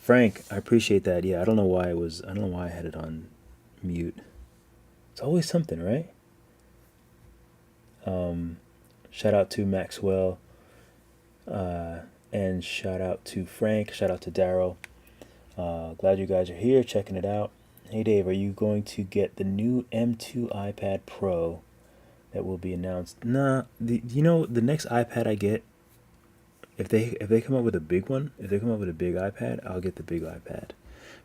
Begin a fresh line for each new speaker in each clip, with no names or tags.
Frank, I appreciate that. Yeah, I don't know why I had it on mute. It's always something, right? Shout out to Maxwell, uh, and shout out to Frank. Shout out to Daryl. Glad you guys are here checking it out. Hey Dave, are you going to get the new M2 iPad Pro that will be announced? Nah, the next iPad I get, if they come up with a big one, if they come up with a big iPad, I'll get the big iPad.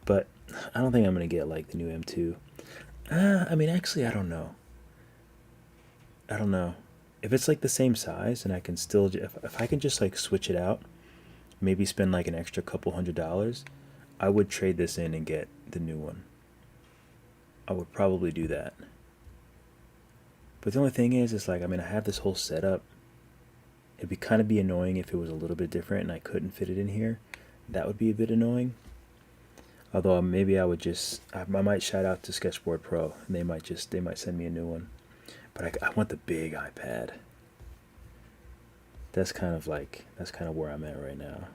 But I don't think I'm gonna get like the new M2. I mean, actually, I don't know. I don't know. If it's like the same size and I can still, if I can just like switch it out, maybe spend like an extra couple $100s, I would trade this in and get the new one. I would probably do that. But the only thing is, it's like, I mean, I have this whole setup. It'd be kind of be annoying if it was a little bit different and I couldn't fit it in here. That would be a bit annoying. Although maybe I would just, I might shout out to Sketchboard Pro and they might send me a new one. But I want the big iPad. That's kind of where I'm at right now.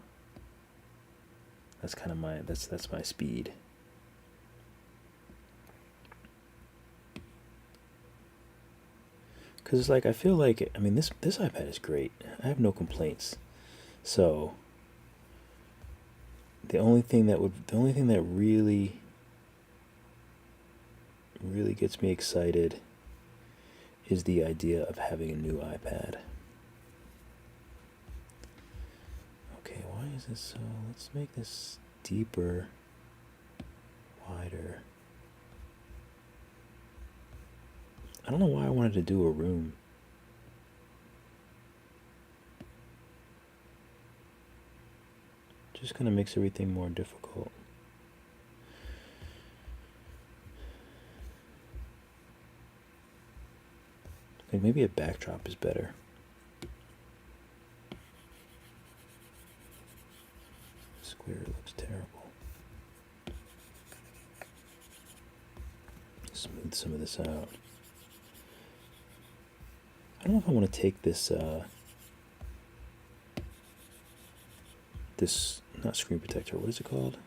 That's kind of that's my speed. Cause it's like I feel like, I mean, this iPad is great. I have no complaints. So the only thing that really gets me excited is the idea of having a new iPad. Okay, why is this so? Let's make this deeper, wider. I don't know why I wanted to do a room. Just kind of makes everything more difficult. Like maybe a backdrop is better. Square looks terrible. Smooth some of this out. I don't know if I want to take this, this, not screen protector, what is it called?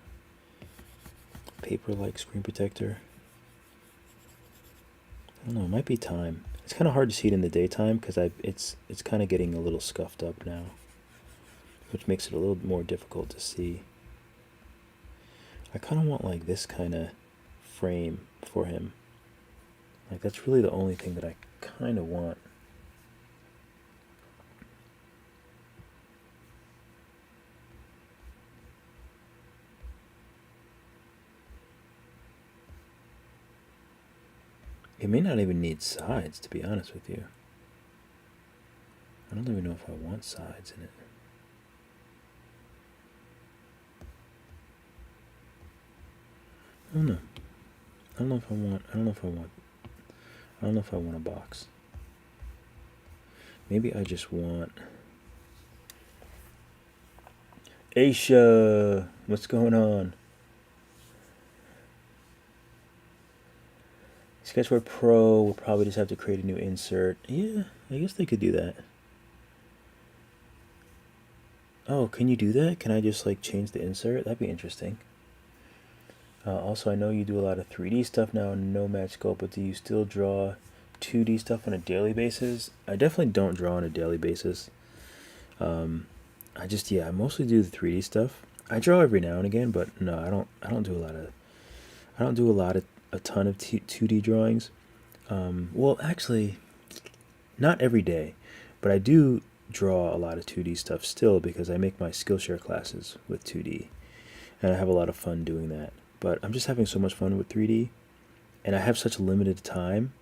Paper-like screen protector. I don't know, it might be time. It's kind of hard to see it in the daytime because it's kind of getting a little scuffed up now, which makes it a little more difficult to see. I kind of want like this kind of frame for him. Like that's really the only thing that I kind of want. It may not even need sides, to be honest with you. I don't even know if I want sides in it. I don't know. I don't know if I want a box. Maybe I just want... Aisha! What's going on? Sketchboard Pro will probably just have to create a new insert. Yeah, I guess they could do that. Oh, can you do that? Can I just like change the insert? That'd be interesting. Also, I know you do a lot of 3D stuff now in Nomad Sculpt, but do you still draw 2D stuff on a daily basis? I definitely don't draw on a daily basis. I mostly do the 3D stuff. I draw every now and again, but no, I don't do a ton of 2D drawings. Well, actually, not every day, but I do draw a lot of 2D stuff still because I make my Skillshare classes with 2D, and I have a lot of fun doing that. But I'm just having so much fun with 3D, and I have such limited time,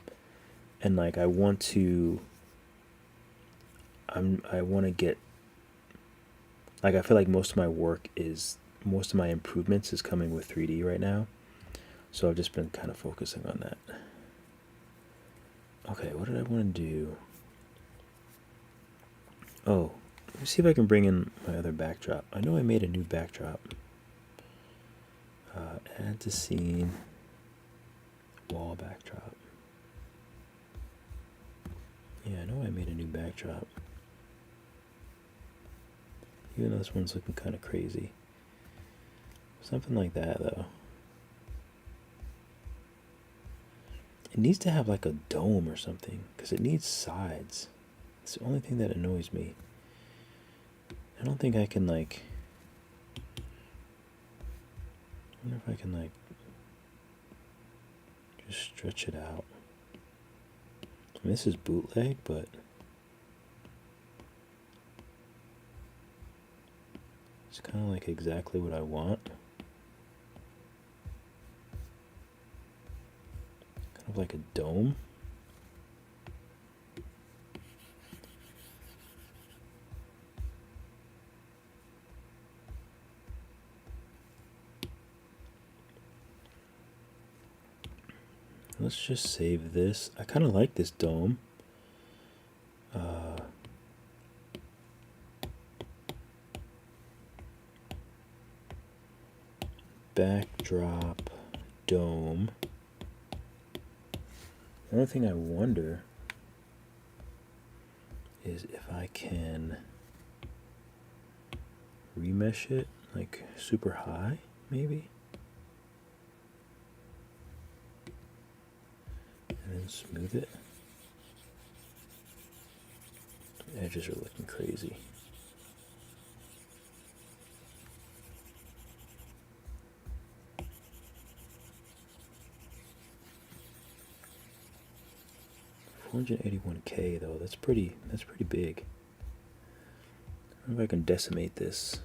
and like I want to get, like I feel like most of my improvements is coming with 3D right now. So I've just been kind of focusing on that. Okay, what did I want to do? Oh, let me see if I can bring in my other backdrop. I know I made a new backdrop. Add to scene, wall backdrop. Yeah, I know I made a new backdrop. Even though this one's looking kind of crazy. Something like that, though. It needs to have like a dome or something, because it needs sides. It's the only thing that annoys me. I don't think I can, like... I wonder if I can, like... just stretch it out. I mean, this is bootleg, but... it's kind of like exactly what I want. Kind of like a dome. Let's just save this. I kind of like this dome. Backdrop dome. The only thing I wonder is if I can remesh it like super high, maybe, and then smooth it. The edges are looking crazy. $481K though. That's pretty big. I wonder if I can decimate this.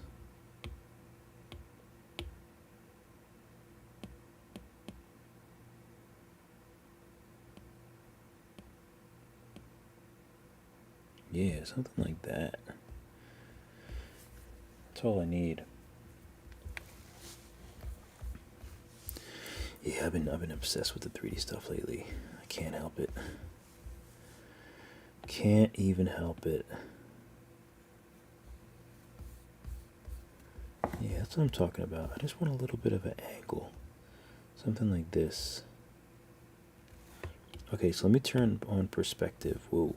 Yeah, something like that. That's all I need. Yeah, I've been obsessed with the 3D stuff lately. I can't help it. Can't even help it. Yeah, that's what I'm talking about. I just want a little bit of an angle. Something like this. Okay, so let me turn on perspective. Whoa.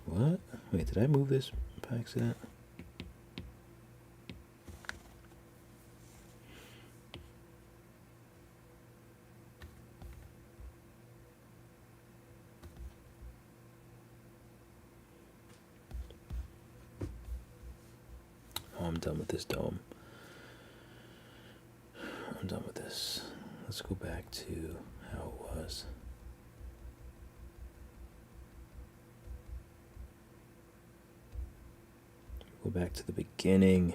What? Wait, did I move this by accident? Oh, I'm done with this dome. I'm done with this. Let's go back to how it was. Go back to the beginning.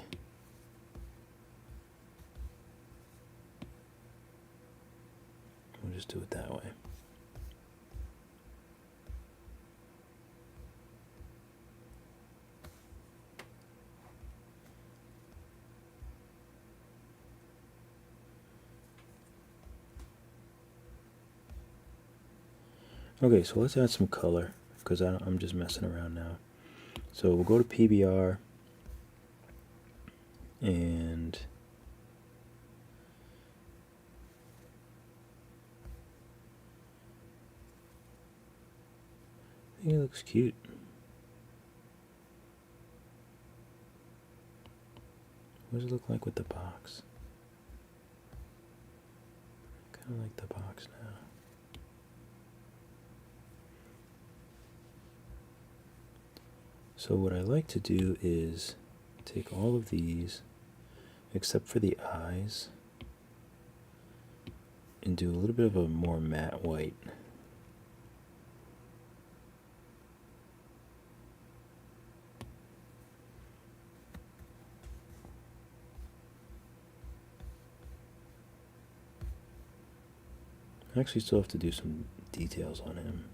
We'll just do it that way. Okay, so let's add some color because I'm just messing around now. So we'll go to PBR and I think it looks cute. What does it look like with the box? Kind of like the box now. So what I like to do is take all of these, except for the eyes, and do a little bit of a more matte white. I actually still have to do some details on him.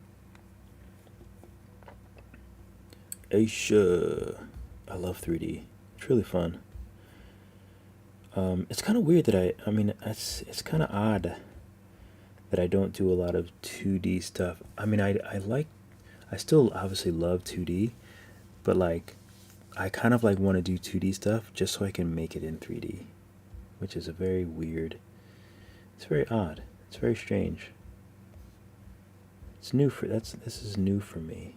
Aisha. I love 3D. It's really fun. It's kind of weird that I mean, it's kind of odd that I don't do a lot of 2D stuff. I mean, I still obviously love 2D, but like, I kind of like want to do 2D stuff just so I can make it in 3D, which is a very weird, it's very odd. It's very strange. It's new for this is new for me.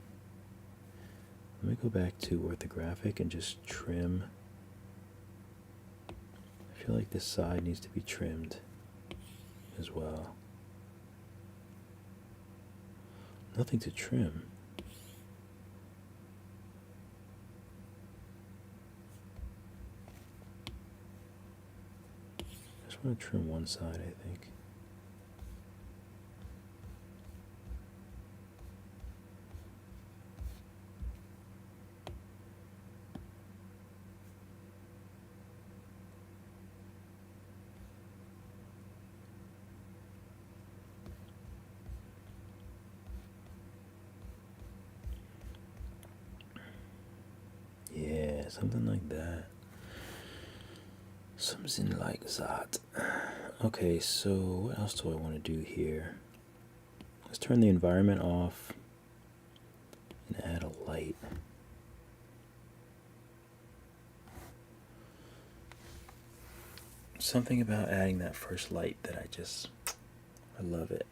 Let me go back to orthographic and just trim. I feel like this side needs to be trimmed as well. Nothing to trim. I just want to trim one side, I think. Yeah, something like that. Something like that. Okay, so what else do I want to do here? Let's turn the environment off and add a light. Something about adding that first light that I love it.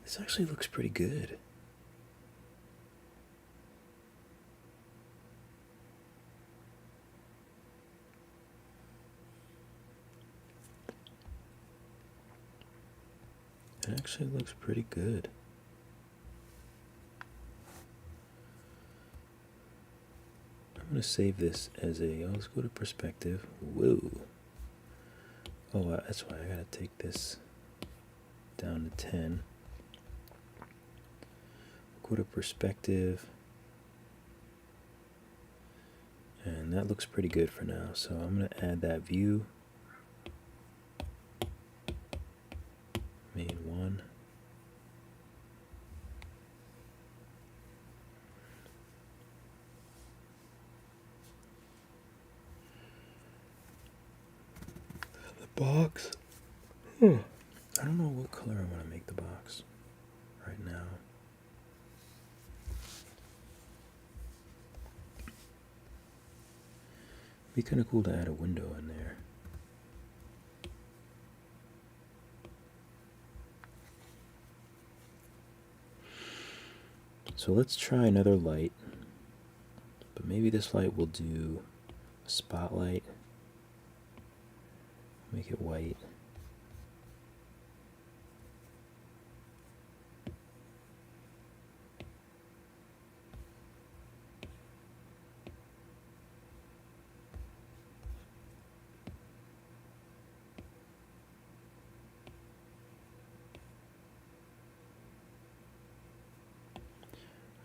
This actually looks pretty good. It actually looks pretty good. I'm going to save this as a, let's go to perspective. Whoa. Oh, that's why I got to take this down to 10. Go to perspective. And that looks pretty good for now. So I'm going to add that view. Main one. The box. I don't know what color I want to make the box right now. Be kind of cool to add a window in there. So let's try another light, but maybe this light will do a spotlight. Make it white.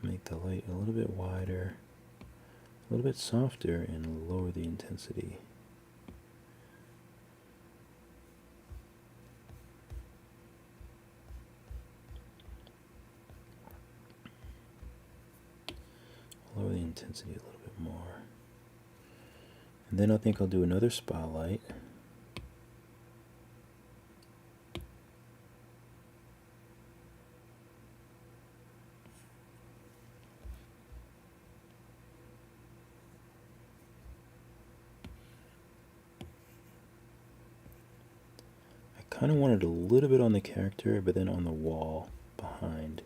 Make the light a little bit wider, a little bit softer, and lower the intensity. Lower the intensity a little bit more. And then I think I'll do another spotlight. I kind of wanted a little bit on the character, but then on the wall behind.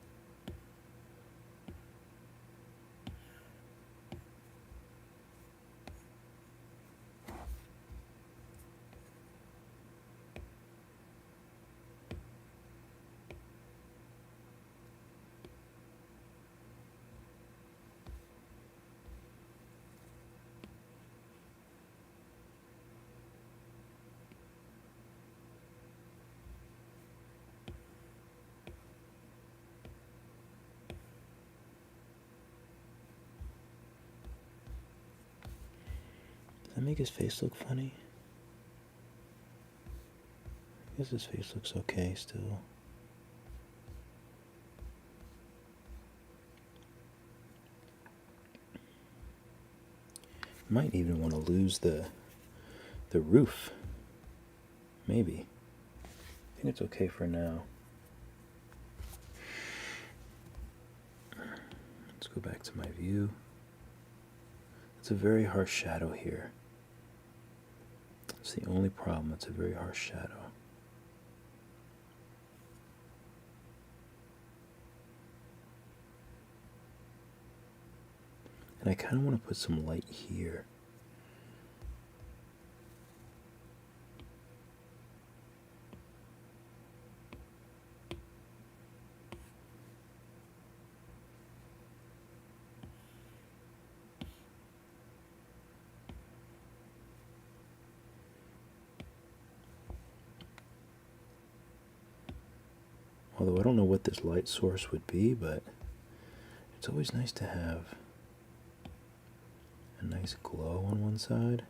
Does that make his face look funny? I guess his face looks okay still. Might even want to lose the roof. Maybe. I think it's okay for now. Let's go back to my view. It's a very harsh shadow here. That's the only problem. It's a very harsh shadow. And I kind of want to put some light here. Although I don't know what this light source would be, but it's always nice to have a nice glow on one side.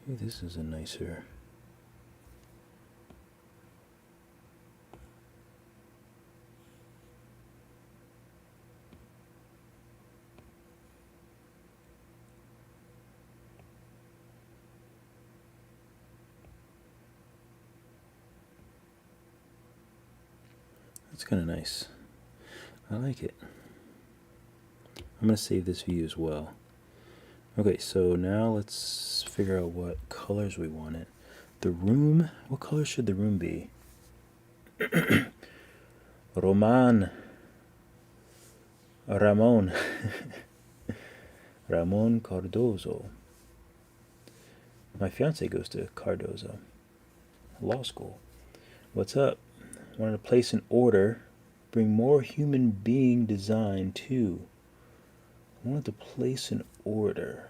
Hey, this is a nicer. That's kind of nice. I like it. I'm going to save this view as well. Okay, so now let's figure out what colors we want it. The room, what color should the room be? Ramon. Ramon Cardozo. My fiance goes to Cardozo Law School. What's up? Wanted to place an order. Bring more human being design too. I wanted to place an order.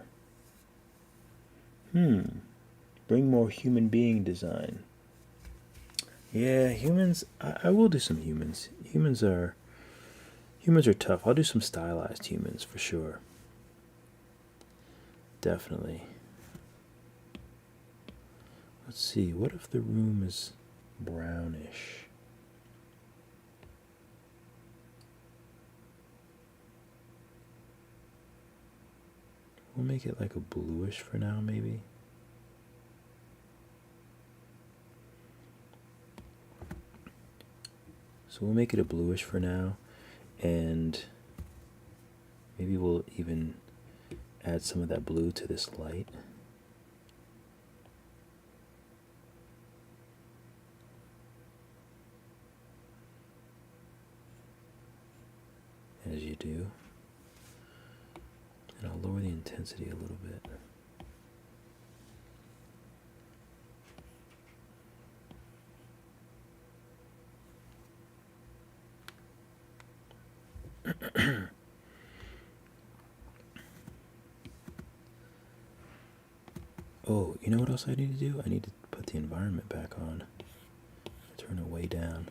Bring more human being design. Yeah, humans. I will do some humans. Humans are tough. I'll do some stylized humans for sure. Definitely. Let's see. What if the room is brownish? We'll make it like a bluish for now, maybe. So we'll make it a bluish for now, and maybe we'll even add some of that blue to this light. As you do. And I'll lower the intensity a little bit. Oh, you know what else I need to do? I need to put the environment back on. Turn it way down.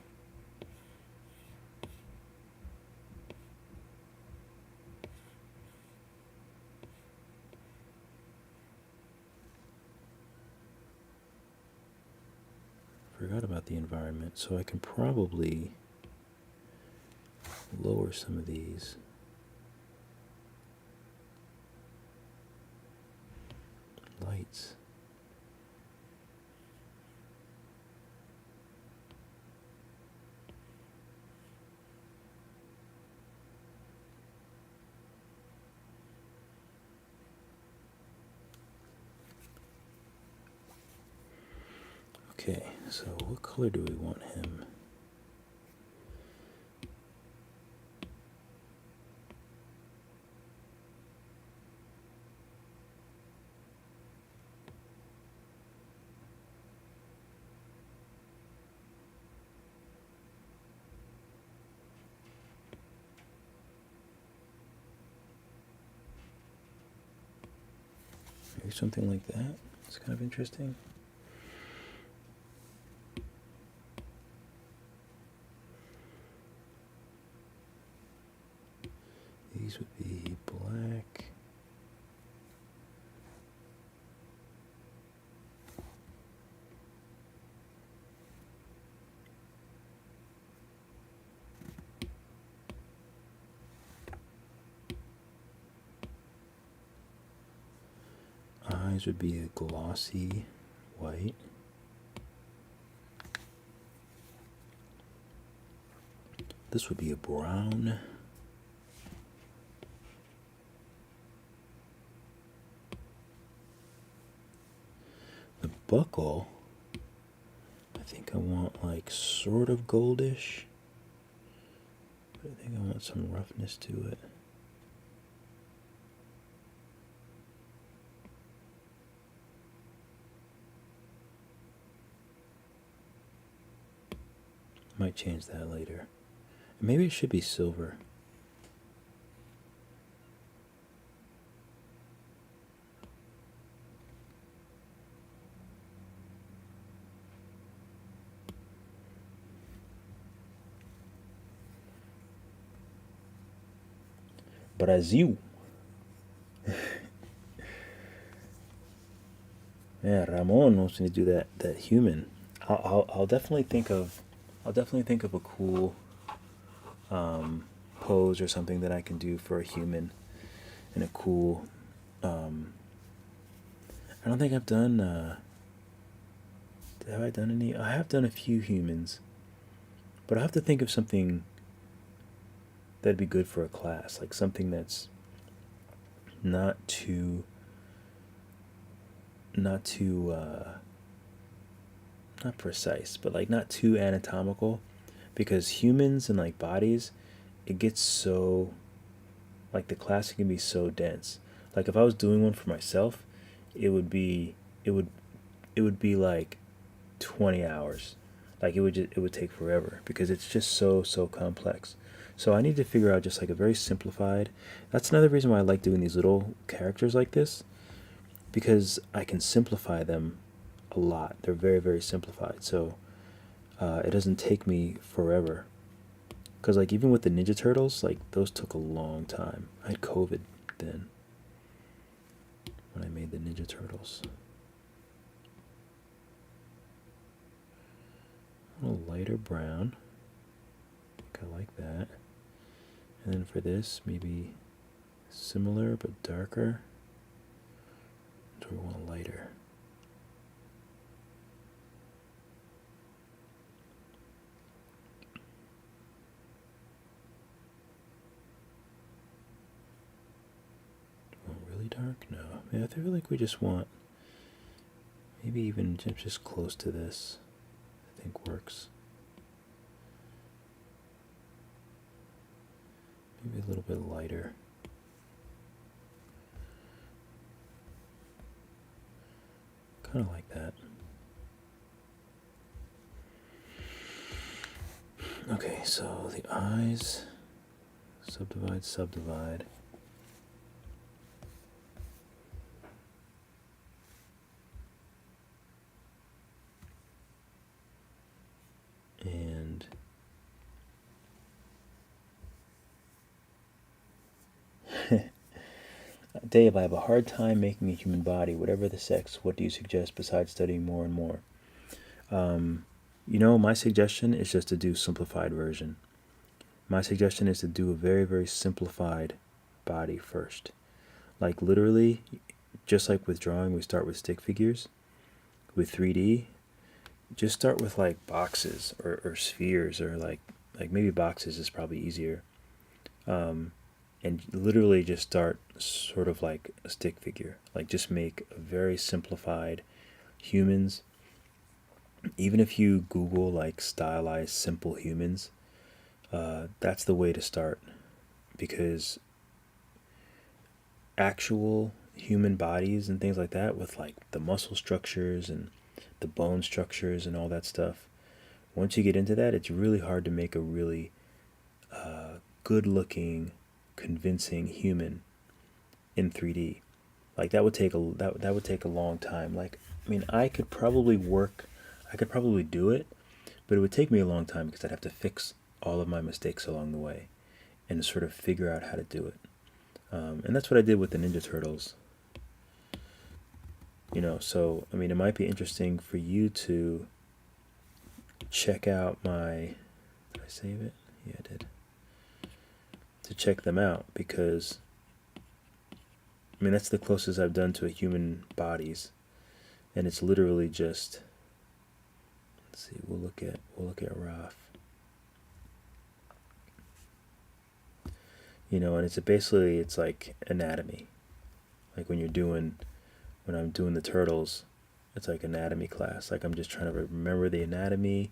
Forgot about the environment, so I can probably lower some of these. Lights. Okay, so what color do we want him? Maybe something like that. It's kind of interesting. These would be black. eyes would be a glossy white. This would be a brown. The buckle, I think I want like sort of goldish, but I think I want some roughness to it. Might change that later. Maybe it should be silver. Brazil. Yeah, Ramon wants me to do that human. I'll definitely think of a cool pose or something that I can do for a human, and a cool. I don't think I've done. Have I done any? I have done a few humans, but I have to think of something that'd be good for a class, like something that's not too not precise, but like not too anatomical, because humans and like bodies, it gets so, like the class can be so dense. Like if I was doing one for myself, it would be like 20 hours. Like it would take forever because it's just so complex. So I need to figure out just like a very simplified. That's another reason why I like doing these little characters like this, because I can simplify them a lot. They're very simplified, so it doesn't take me forever. Because like even with the Ninja Turtles, like those took a long time. I had COVID then when I made the Ninja Turtles. A little lighter brown. I think I like that. And then for this, maybe similar but darker. So we want lighter. Oh, really dark? No. Yeah, I feel like we just want maybe even just close to this. I think works. Maybe a little bit lighter. Kind of like that. Okay, so the eyes, subdivide. And Dave, I have a hard time making a human body, whatever the sex. What do you suggest besides studying more and more? My suggestion is just to do simplified version. My suggestion is to do a very simplified body first. Like literally, just like with drawing, we start with stick figures. With 3D, just start with like boxes or spheres, or like maybe boxes is probably easier. And literally just start sort of like a stick figure. Like just make a very simplified humans. Even if you Google like stylized simple humans, that's the way to start, because actual human bodies and things like that, with like the muscle structures and the bone structures and all that stuff, once you get into that, it's really hard to make a really good looking, convincing human in 3D. Like that would take a long time. Like, I mean, I could probably do it, but it would take me a long time because I'd have to fix all of my mistakes along the way and sort of figure out how to do it. And that's what I did with the Ninja Turtles. So I mean, it might be interesting for you to check out my. Did I save it? Yeah, I did. To check them out, because I mean, that's the closest I've done to a human body's, and it's literally just. Let's see. We'll look at Raf. You know, and it's like anatomy. Like when I'm doing the turtles, it's like anatomy class. Like I'm just trying to remember the anatomy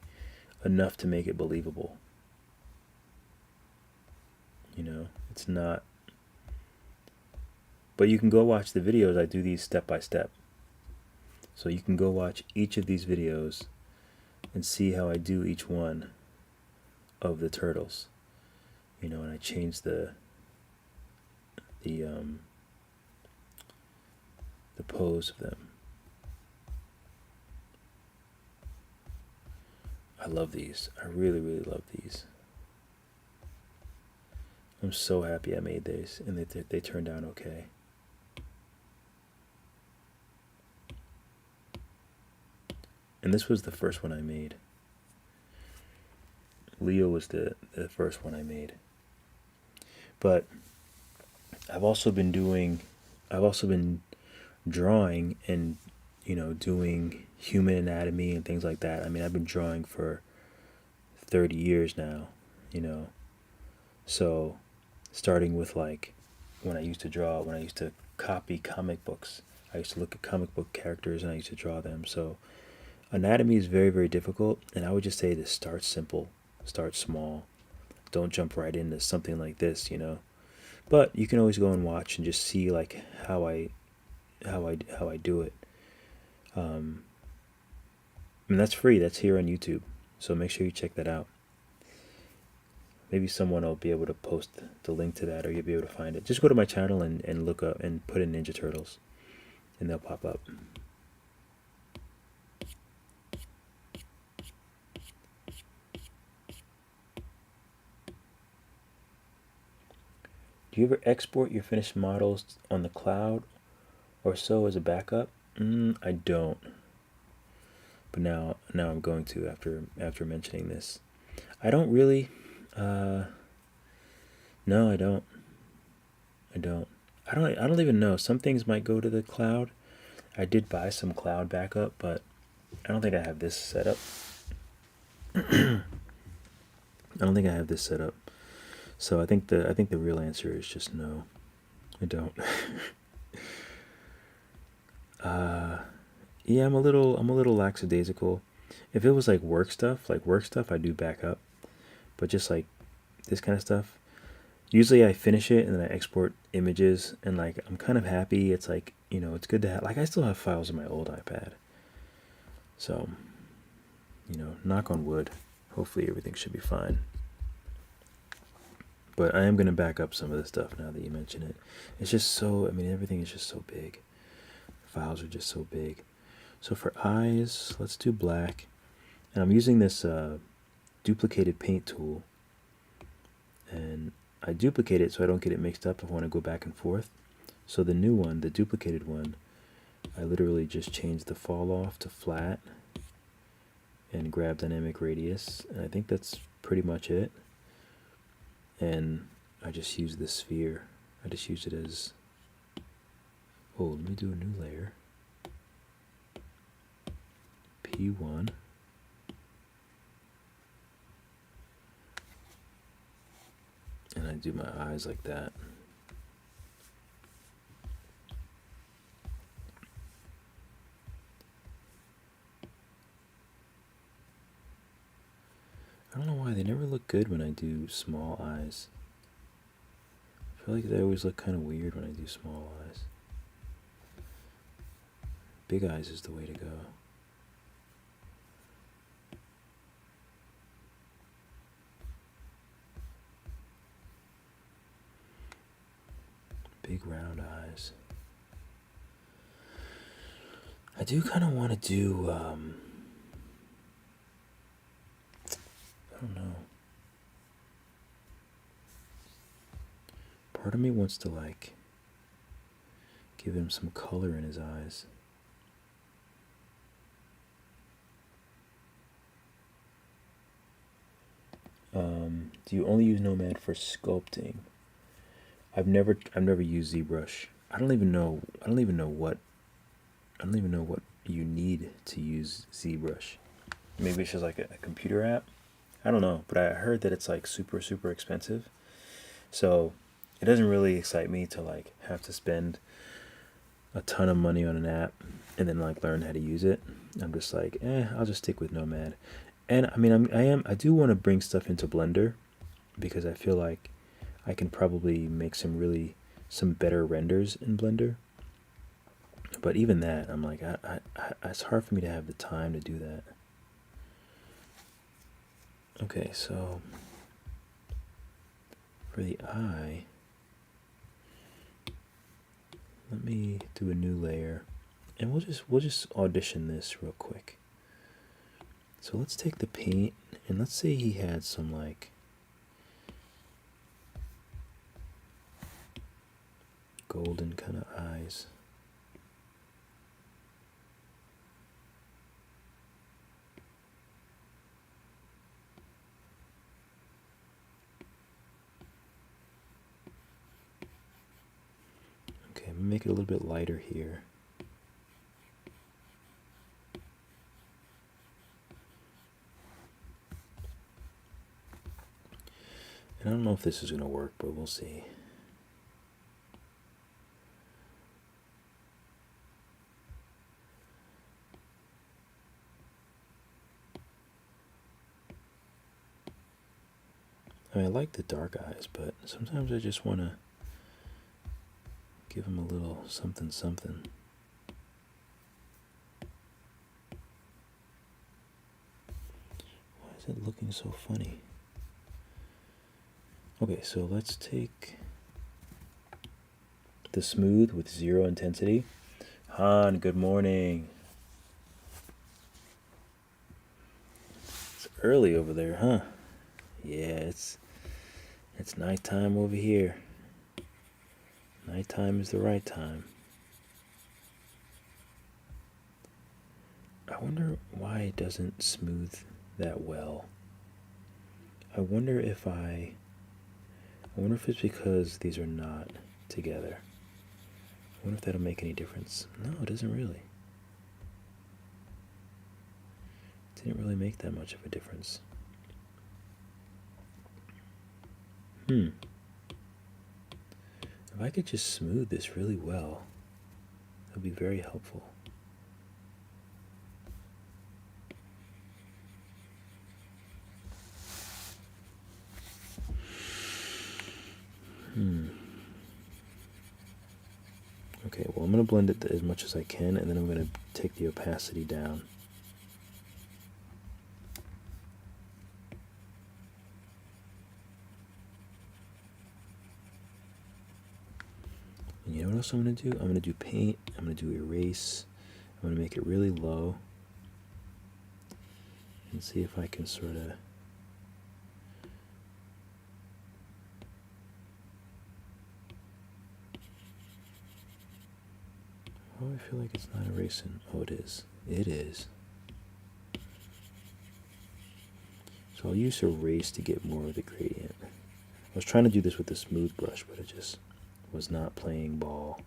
enough to make it believable. You know, it's not. But you can go watch the videos. I do these step by step. So you can go watch each of these videos and see how I do each one of the turtles. You know, and I change the pose of them. I love these. I really, really love these. I'm so happy I made these, and they turned out okay. And this was the first one I made. Leo was the first one I made. But I've also been drawing and, you know, doing human anatomy and things like that. I mean, I've been drawing for 30 years now, you know. So starting with like when I used to copy comic books. I used to look at comic book characters and I used to draw them. So anatomy is very, very difficult, and I would just say to start simple, start small. Don't jump right into something like this, you know. But you can always go and watch and just see like how I do it. And that's free. That's here on YouTube. So make sure you check that out. Maybe someone will be able to post the link to that, or you'll be able to find it. Just go to my channel and look up and put in Ninja Turtles, and they'll pop up. Do you ever export your finished models on the cloud or so as a backup? I don't. But now I'm going to after mentioning this. I don't really. No, I don't. I don't even know. Some things might go to the cloud. I did buy some cloud backup, but I don't think I have this set up. I don't think I have this set up. So I think the real answer is just no. I don't. Yeah, I'm a little lackadaisical. If it was like work stuff, I do back up. But just like this kind of stuff, usually I finish it and then I export images, and like I'm kind of happy. It's like, you know, it's good to have, like I still have files on my old iPad. So, you know, knock on wood, hopefully everything should be fine. But I am going to back up some of the stuff now that you mention it. It's just so, I mean, everything is just so big. Files are just so big. So for eyes, let's do black. And I'm using this duplicated paint tool. And I duplicate it so I don't get it mixed up if I want to go back and forth. So the new one, the duplicated one, I literally just changed the fall off to flat and grab dynamic radius. And I think that's pretty much it. And I just use this sphere. I just use it as, oh, let me do a new layer. P1. And I do my eyes like that. I don't know why they never look good when I do small eyes. I feel like they always look kind of weird when I do small eyes. Big eyes is the way to go. Big round eyes. I do kind of want to do, I don't know. Part of me wants to like give him some color in his eyes. Do you only use Nomad for sculpting? I've never used ZBrush I don't even know what you need to use ZBrush. Maybe it's just like a computer app. I don't know, but I heard that it's like super expensive. So it doesn't really excite me to like have to spend a ton of money on an app and then like learn how to use it. I'm just like, I'll just stick with Nomad. And I mean, I do want to bring stuff into Blender because I feel like I can probably make some better renders in Blender. But even that, I'm like, it's hard for me to have the time to do that. Okay, so for the eye, let me do a new layer, and we'll just audition this real quick. So let's take the paint, and let's say he had some like golden kind of eyes. Okay, make it a little bit lighter here. And I don't know if this is going to work, but we'll see. I mean, I like the dark eyes, but sometimes I just want to give him a little something. Why is it looking so funny? Okay, so let's take the smooth with 0 intensity. Han, good morning. It's early over there, huh? Yeah, it's nighttime over here. Nighttime is the right time. I wonder why it doesn't smooth that well. I wonder if it's because these are not together. I wonder if that'll make any difference. No, it doesn't really. It didn't really make that much of a difference. If I could just smooth this really well, that would be very helpful. Okay, well, I'm going to blend it as much as I can, and then I'm going to take the opacity down. And you know what else I'm going to do? I'm going to do paint, I'm going to do erase, I'm going to make it really low, and see if I can sort of oh, I feel like it's not erasing. Oh, it is. It is. So I'll use erase to get more of the gradient. I was trying to do this with the smooth brush, but it just was not playing ball.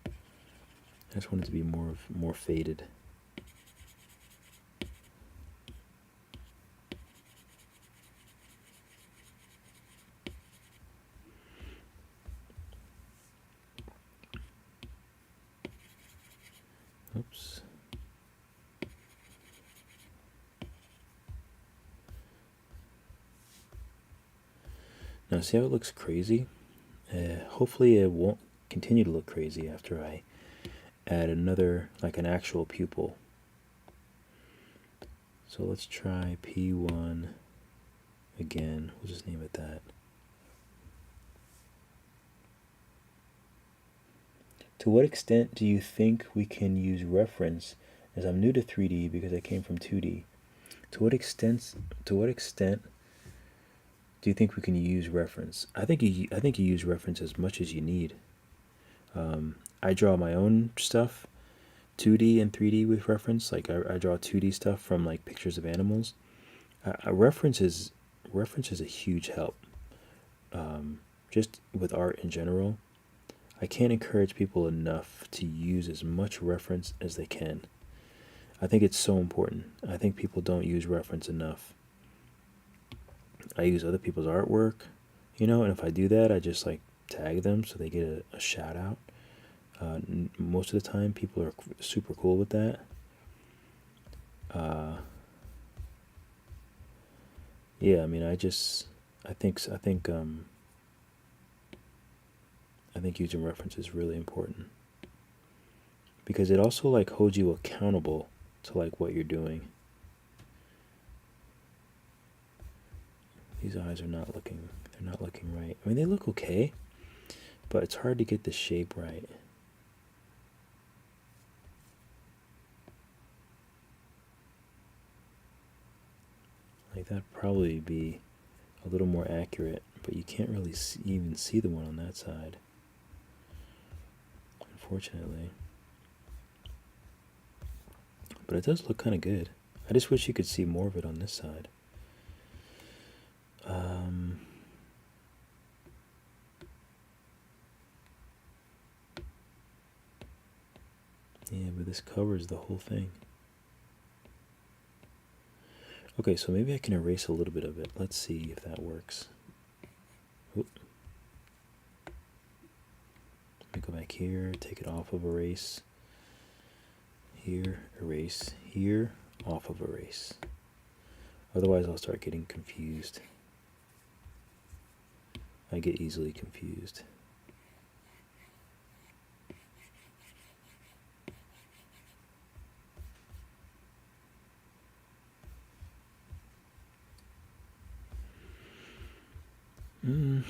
I just wanted to be more faded. Oops. Now see how it looks crazy? Hopefully it won't continue to look crazy after I add another, like an actual pupil. So let's try P1 again. We'll just name it that. To what extent do you think we can use reference, as I'm new to 3D because I came from 2D? To what extent do you think we can use reference? I think you use reference as much as you need. I draw my own stuff, 2D and 3D with reference. Like I draw 2D stuff from like pictures of animals. A reference is reference is a huge help. Just with art in general, I can't encourage people enough to use as much reference as they can. I think it's so important. I think people don't use reference enough. I use other people's artwork, and if I do that, I just like tag them so they get a shout out. Most of the time, people are super cool with that. Yeah, I mean, I think using reference is really important because it also like holds you accountable to like what you're doing. These eyes are not looking right. I mean, they look okay, but it's hard to get the shape right. Like that'd probably be a little more accurate, but you can't really even see the one on that side, unfortunately. But it does look kind of good. I just wish you could see more of it on this side. Yeah, but this covers the whole thing. Okay, so maybe I can erase a little bit of it. Let's see if that works. Oop. Let me go back here, take it off of erase. Here, erase. Here, off of erase. Otherwise, I'll start getting confused. I get easily confused.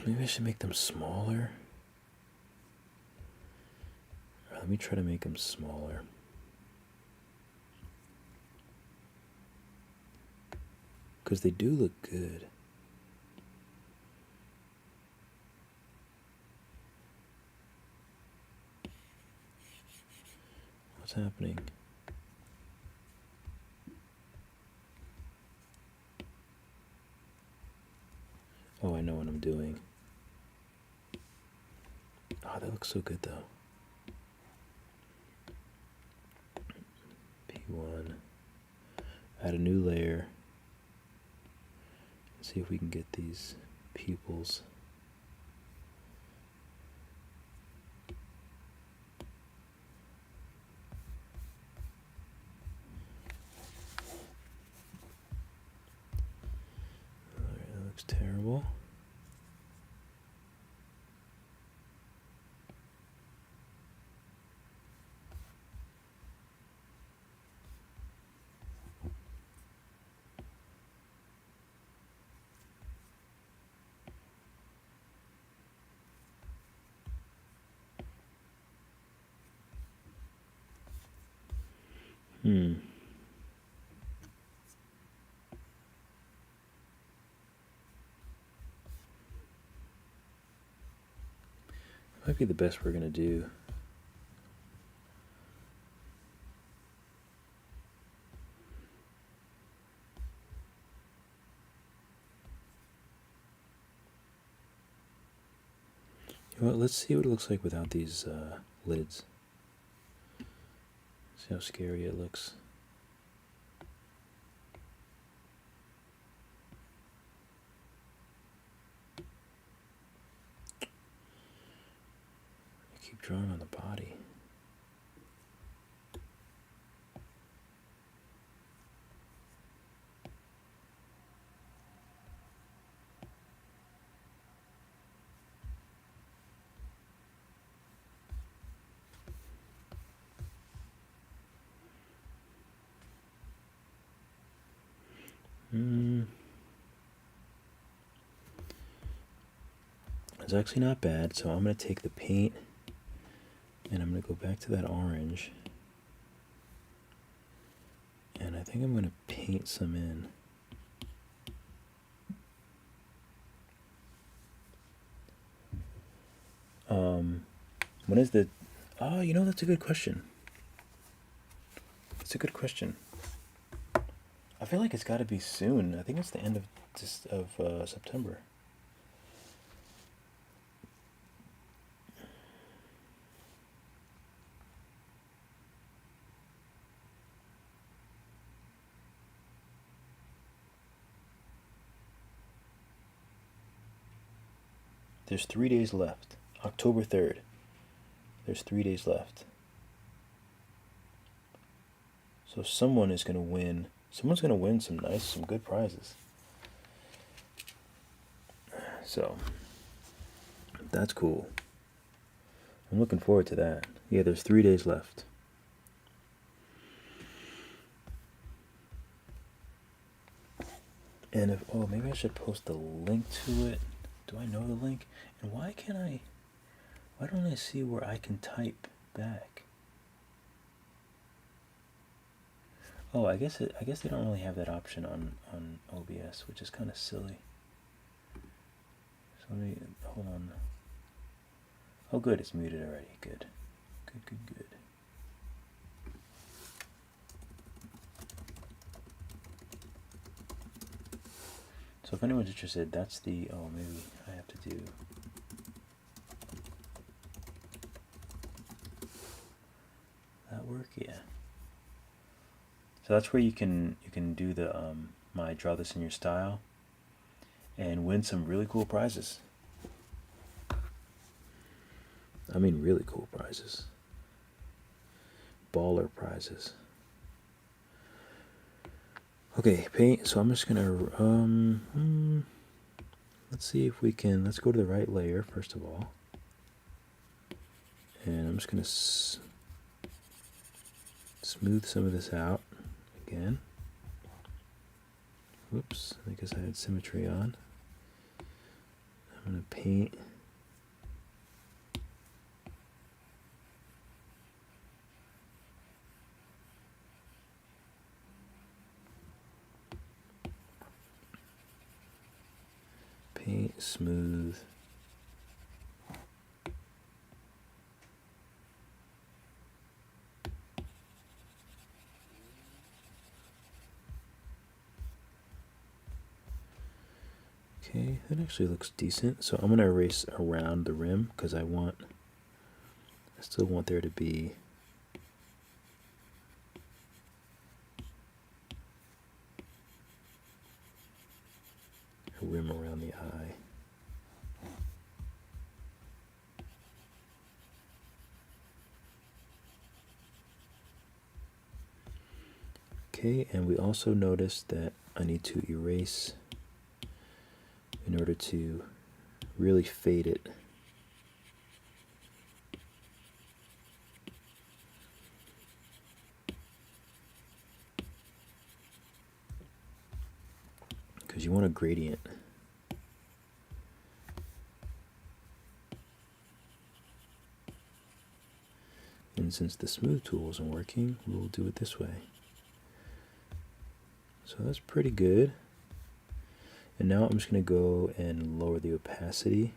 Maybe I should make them smaller. Let me try to make them smaller. Because they do look good. What's happening? Oh, I know what I'm doing. Oh, that looks so good though. P1. Add a new layer. See if we can get these pupils. Alright, that looks terrible. Might be the best we're gonna do. You know what, let's see what it looks like without these lids. See how scary it looks. I keep drawing on the body. It's actually not bad, so I'm going to take the paint and I'm going to go back to that orange. And I think I'm going to paint some in. When is the... Oh, that's a good question. That's a good question. I feel like it's got to be soon. I think it's the end of September. There's 3 days left. October 3rd. There's 3 days left. So someone is going to win. Someone's going to win some good prizes. So that's cool. I'm looking forward to that. Yeah, there's 3 days left. And if, oh, maybe I should post the link to it. Do I know the link? And why don't I see where I can type back? Oh, I guess they don't really have that option on OBS, which is kind of silly. So let me, hold on. Oh good, it's muted already. Good. Good. So if anyone's interested, that's the, oh, maybe I have to do, that work? Yeah. So that's where you can do the my draw this in your style and win some really cool prizes. I mean really cool prizes. Baller prizes. Okay, paint. So I'm just gonna let's see if we can, let's go to the right layer first of all, and I'm just gonna smooth some of this out again. Whoops, I guess I had symmetry on. I'm gonna paint. Paint, smooth. Okay, that actually looks decent. So I'm gonna erase around the rim because I still want there to be a rim around the eye. Okay, and we also noticed that I need to erase in order to really fade it. Because you want a gradient. And since the smooth tool isn't working, we'll do it this way. So that's pretty good. And now I'm just going to go and lower the opacity.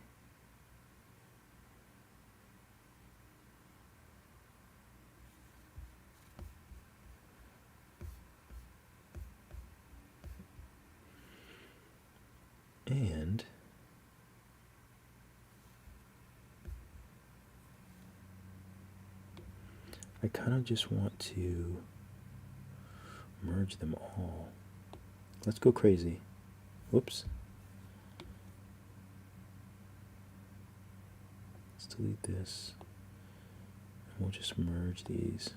And I kind of just want to merge them all. Let's go crazy. Whoops. Let's delete this. And we'll just merge these.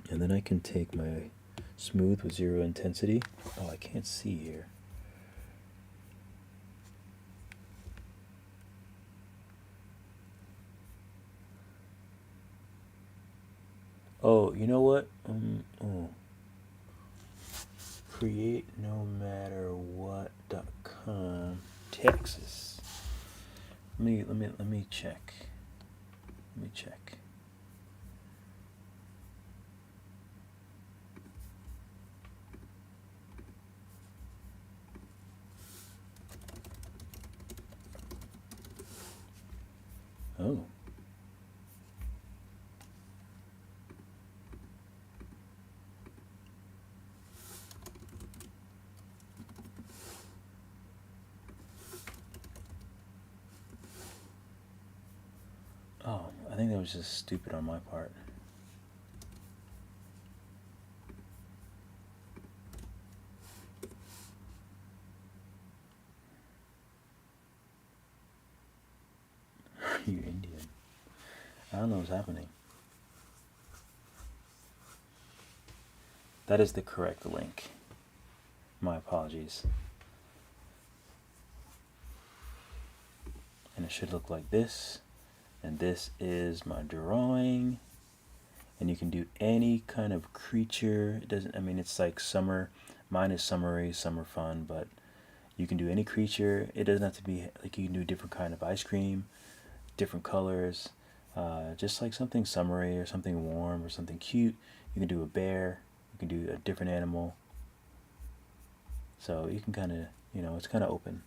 And then I can take my smooth with 0 intensity. Oh, I can't see here. Oh, you know what? Create no matter what.com Texas. Let me check. Let me check. Oh. I think that was just stupid on my part. You Indian. I don't know what's happening. That is the correct link. My apologies. And it should look like this. And this is my drawing. And you can do any kind of creature. It doesn't, I mean, it's like summer. Mine is summery, summer fun, but you can do any creature. It doesn't have to be, like, you can do a different kind of ice cream, different colors, just like something summery or something warm or something cute. You can do a bear, you can do a different animal. So you can kind of, you know, it's kind of open.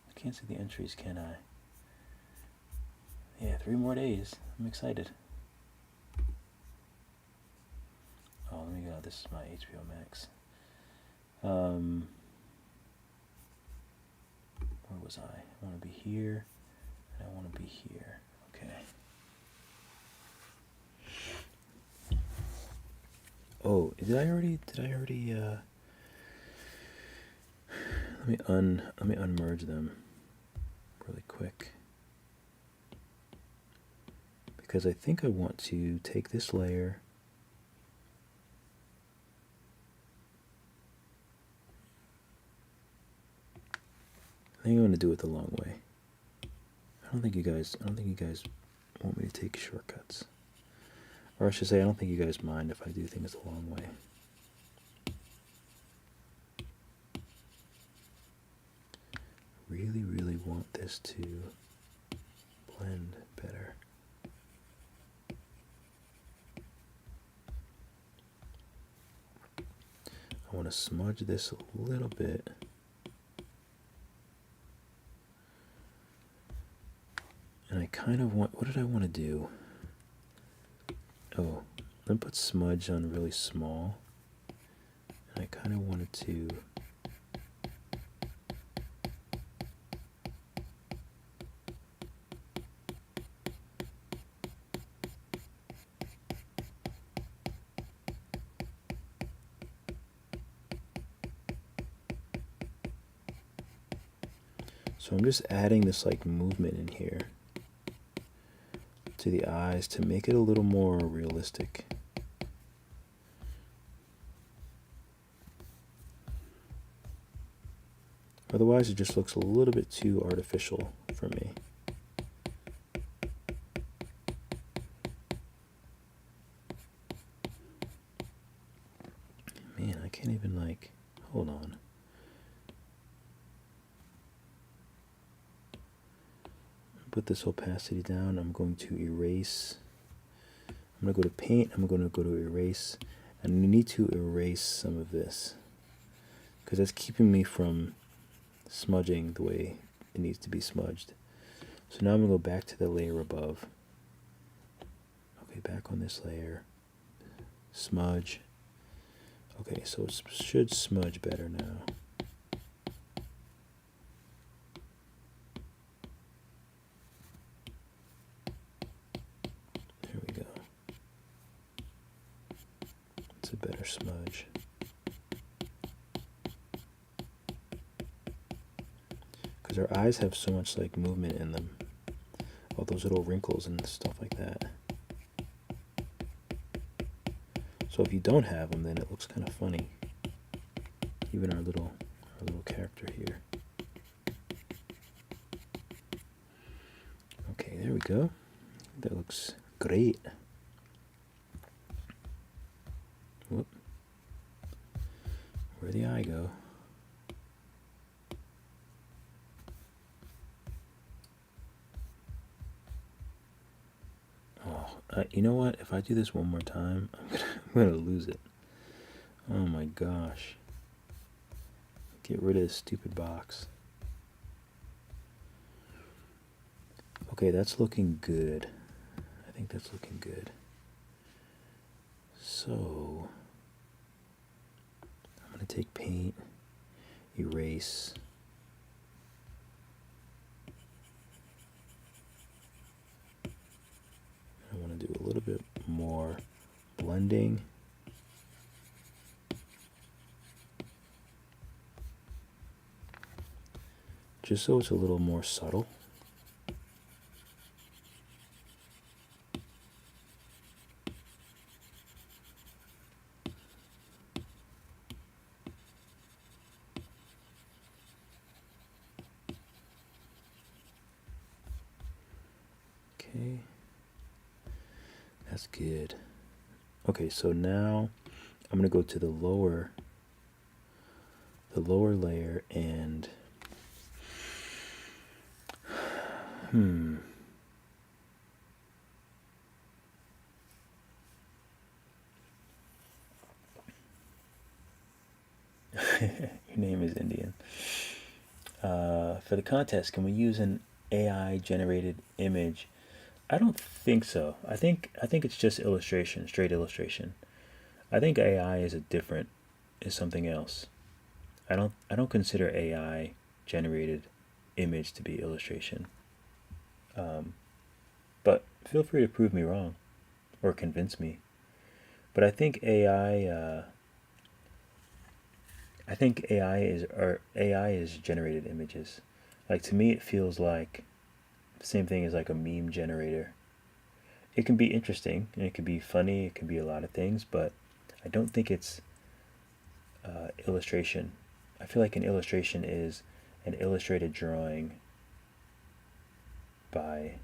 I can't see the entries, can I? Yeah, 3 more days. I'm excited. Oh, let me go. This is my HBO Max. Where was I? I want to be here, and I want to be here. Okay. Oh, did I already? Let me unmerge them really quick, because I think I want to take this layer. I think I'm going to do it the long way. I don't think you guys want me to take shortcuts. Or I should say, I don't think you guys mind if I do things the long way. Really, really want this to blend better. I want to smudge this a little bit. And I kind of want, what did I want to do? Oh, let me put smudge on really small. And I kind of wanted to so I'm just adding this like movement in here to the eyes to make it a little more realistic. Otherwise, it just looks a little bit too artificial for me. Man, I can't even like, hold on. Put this opacity down. I'm going to erase. I'm going to go to paint. I'm going to go to erase. And we need to erase some of this, because that's keeping me from smudging the way it needs to be smudged. So now I'm going to go back to the layer above. Okay, back on this layer. Smudge. Okay, so it should smudge better now. There we go. It's a better smudge. Because our eyes have so much like movement in them. All those little wrinkles and stuff like that. So if you don't have them, then it looks kind of funny. Even our little character here. Okay, there we go. That looks great. Whoop. Where'd the eye go? You know what? If I do this one more time, I'm gonna lose it. Oh my gosh. Get rid of this stupid box. Okay, that's looking good. I think that's looking good. So, I'm gonna take paint, erase. bit more blending. Just so it's a little more subtle. Okay, that's good. Okay, so now I'm gonna go to the lower layer and Your name is Indian. For the contest, can we use an AI generated image? I don't think so. I think it's just illustration, straight illustration. I think AI is something else. I don't consider AI generated image to be illustration. But feel free to prove me wrong or convince me. But I think AI is generated images. Like, to me, it feels like the same thing as like a meme generator. It can be interesting and it can be funny. It can be a lot of things, but I don't think it's illustration. I feel like an illustration is an illustrated drawing by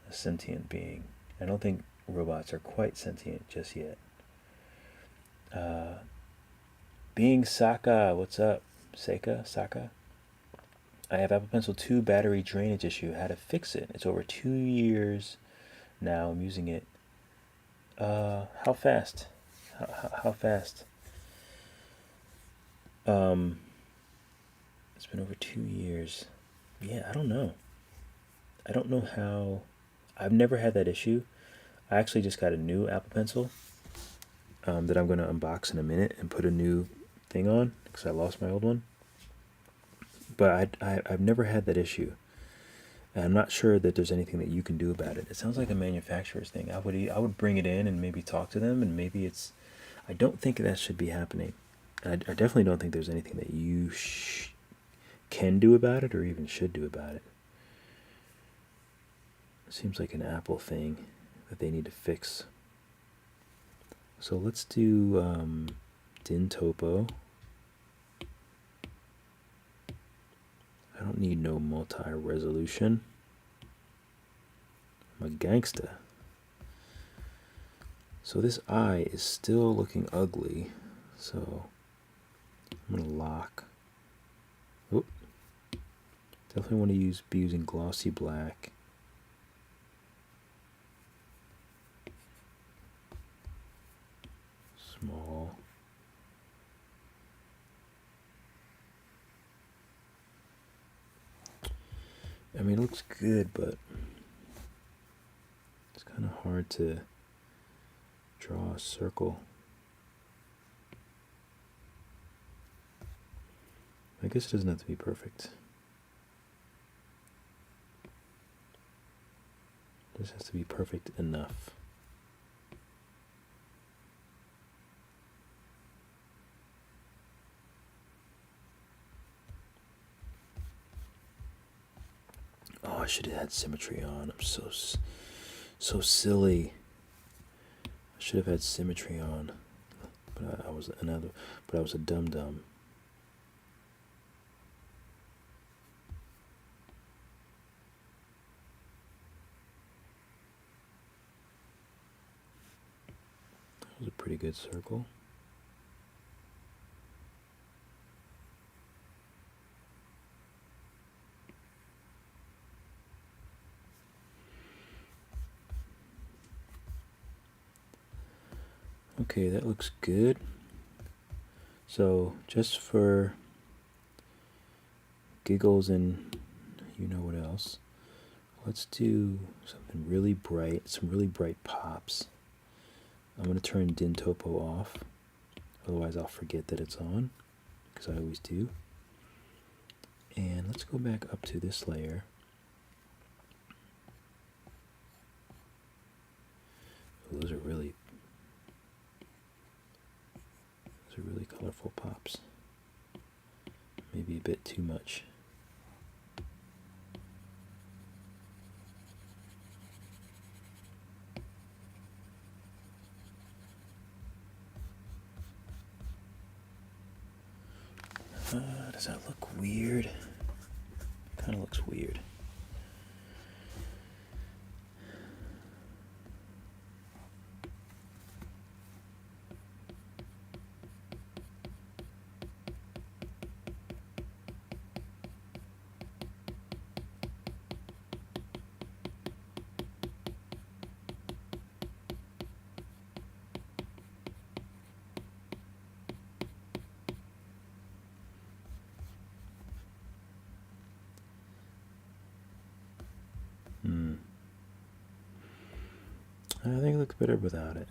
a sentient being. I don't think robots are quite sentient just yet. Being Saka, what's up? Saka? I have Apple Pencil 2 battery drainage issue. How to fix it? It's over 2 years now. I'm using it. How fast? How fast? It's been over 2 years. Yeah, I don't know. I don't know how. I've never had that issue. I actually just got a new Apple Pencil that I'm going to unbox in a minute and put a new thing on because I lost my old one. But I've never had that issue. And I'm not sure that there's anything that you can do about it. It sounds like a manufacturer's thing. I would bring it in and maybe talk to them, and maybe it's. I don't think that should be happening. I definitely don't think there's anything that you can do about it or even should do about it. It seems like an Apple thing that they need to fix. So let's do Din Topo. I don't need no multi-resolution. I'm a gangsta. So this eye is still looking ugly. So I'm gonna lock. Oop. Definitely want to be using glossy black. Small. I mean, it looks good, but it's kind of hard to draw a circle. I guess it doesn't have to be perfect. It just has to be perfect enough. Oh, I should have had symmetry on. I'm so silly. I should have had symmetry on. But I was a dum-dum. That was a pretty good circle. Okay, that looks good. So just for giggles and you know what else, let's do something really bright, some really bright pops. I'm going to turn Din Topo off, otherwise I'll forget that it's on, because I always do. And let's go back up to this layer. Those are really colorful pops. Maybe a bit too much. Does that look weird? Kind of looks weird. I think it looks better without it.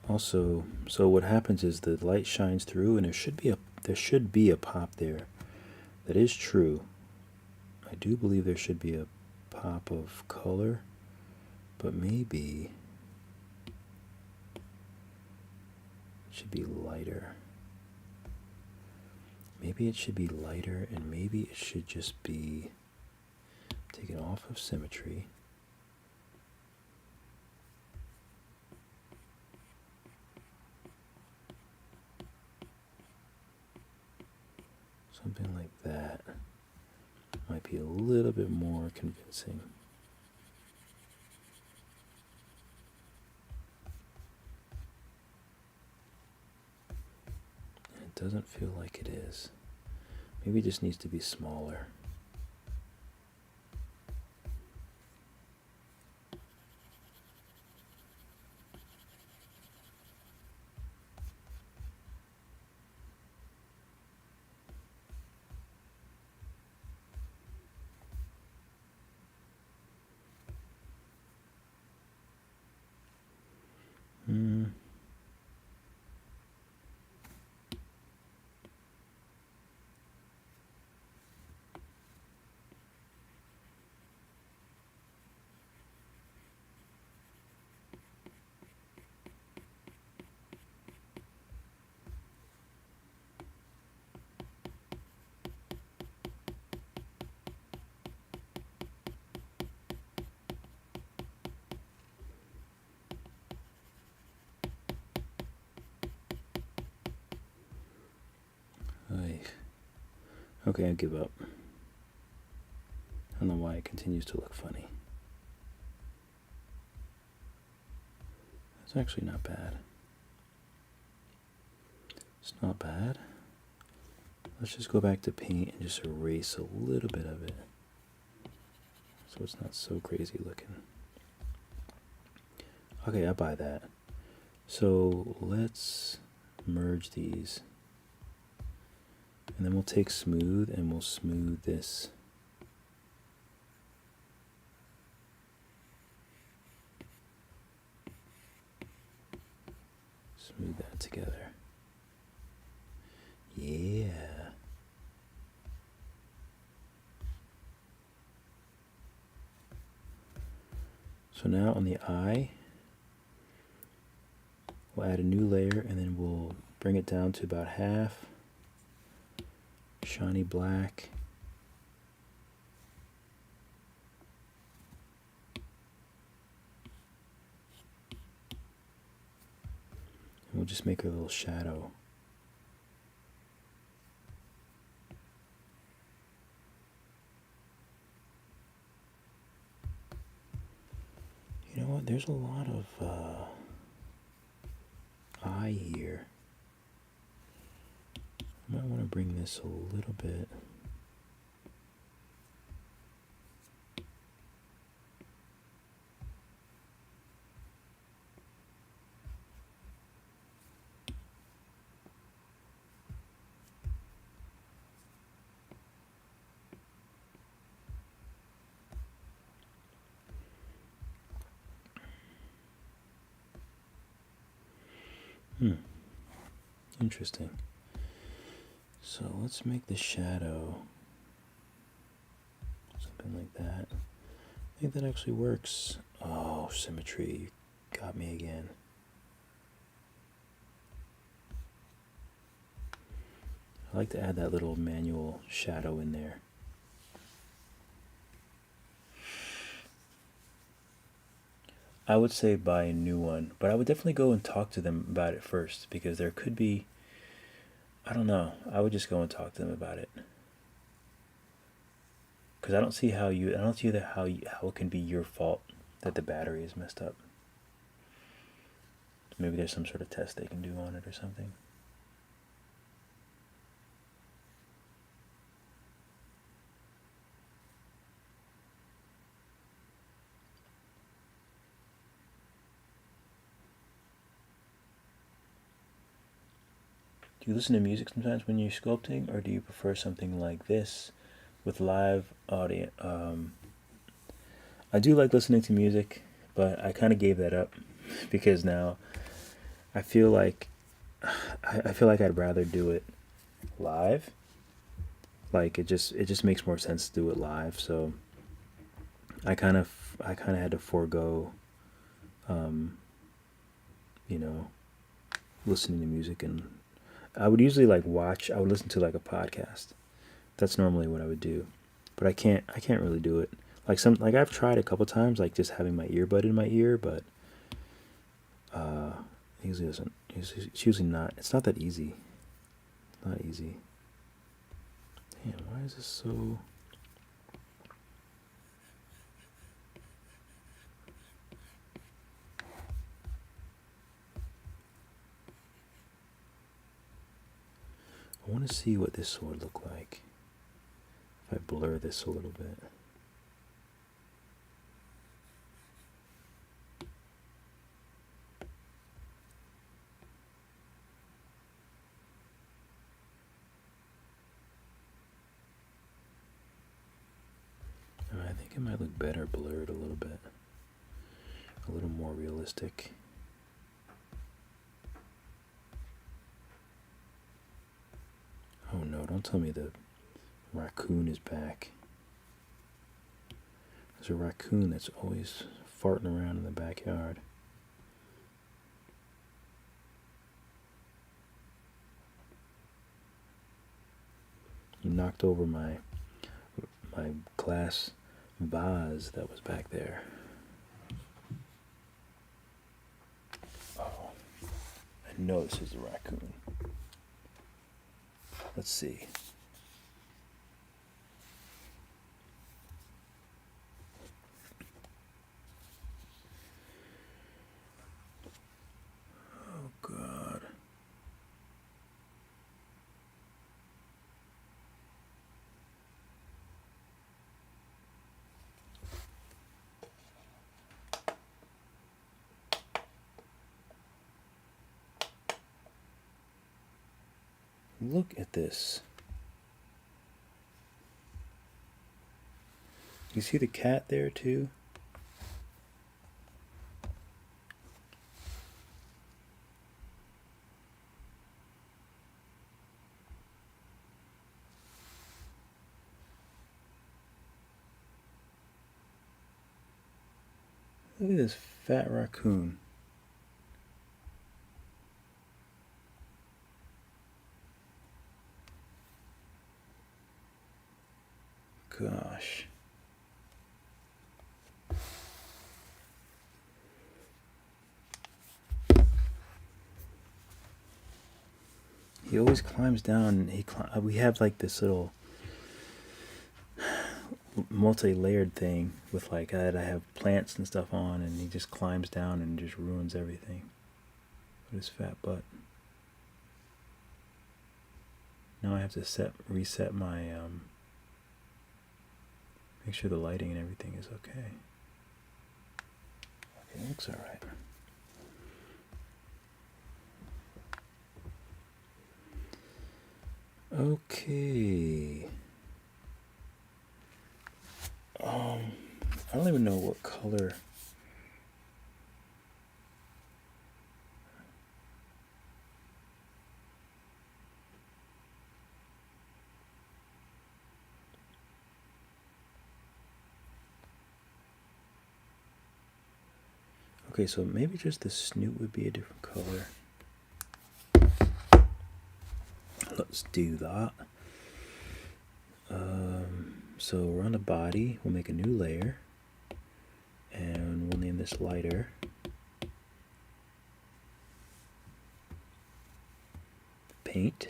Also, so what happens is the light shines through, and there should be a pop there. That is true. I do believe there should be a pop of color, but maybe it should be lighter. Maybe it should be lighter, and maybe it should just be taken off of symmetry. Something like that might be a little bit more convincing. And it doesn't feel like it is. Maybe it just needs to be smaller. Okay, I give up. I don't know why it continues to look funny. It's actually not bad. It's not bad. Let's just go back to paint and just erase a little bit of it, so it's not so crazy looking. Okay, I buy that. So let's merge these. And then we'll take smooth and we'll smooth this. Smooth that together. Yeah. So now on the eye, we'll add a new layer and then we'll bring it down to about half. Shiny black. And we'll just make a little shadow. You know what? There's a lot of eye here. I might want to bring this a little bit. Interesting. So let's make the shadow something like that. I think that actually works. Oh, symmetry. Got me again. I like to add that little manual shadow in there. I would say buy a new one, but I would definitely go and talk to them about it first, because there could be, I don't know, I would just go and talk to them about it. Because I don't see how it can be your fault that the battery is messed up. Maybe there's some sort of test they can do on it or something. Do you listen to music sometimes when you're sculpting, or do you prefer something like this with live audio? I do like listening to music, but I kind of gave that up because now I feel like I'd rather do it live. Like it just makes more sense to do it live. So I kind of had to forego, you know, listening to music. And I would usually I would listen to like a podcast. That's normally what I would do, but I can't really do it. Like I've tried a couple times, like just having my earbud in my ear, but usually doesn't. It's usually not. It's not that easy. Not easy. Damn, why is this so? I want to see what this would look like if I blur this a little bit. I think it might look better blurred a little bit. A little more realistic. Oh no, don't tell me the raccoon is back. There's a raccoon that's always farting around in the backyard. He knocked over my glass vase that was back there. Oh, I know this is a raccoon. Let's see. Oh God. Look at this. You see the cat there too? Look at this fat raccoon. Gosh. He always climbs down. We have like this little multi-layered thing with like I have plants and stuff on, and he just climbs down and just ruins everything with his fat butt. Now I have to reset my make sure the lighting and everything is okay. Okay, looks all right. Okay. I don't even know what color. Okay, so maybe just the snoot would be a different color. Let's do that. So we're on the body. We'll make a new layer, and we'll name this lighter. Paint.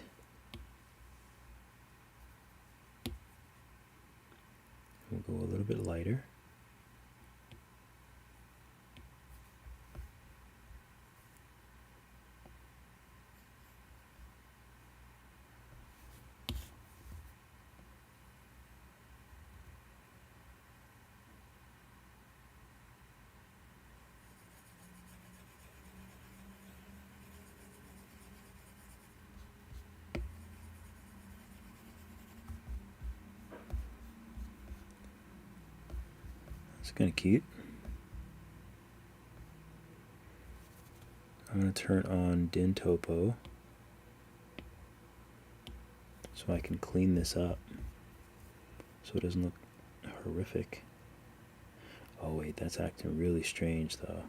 We'll go a little bit lighter. It's kind of cute. I'm going to turn on din topo so I can clean this up so it doesn't look horrific. Oh wait, that's acting really strange though.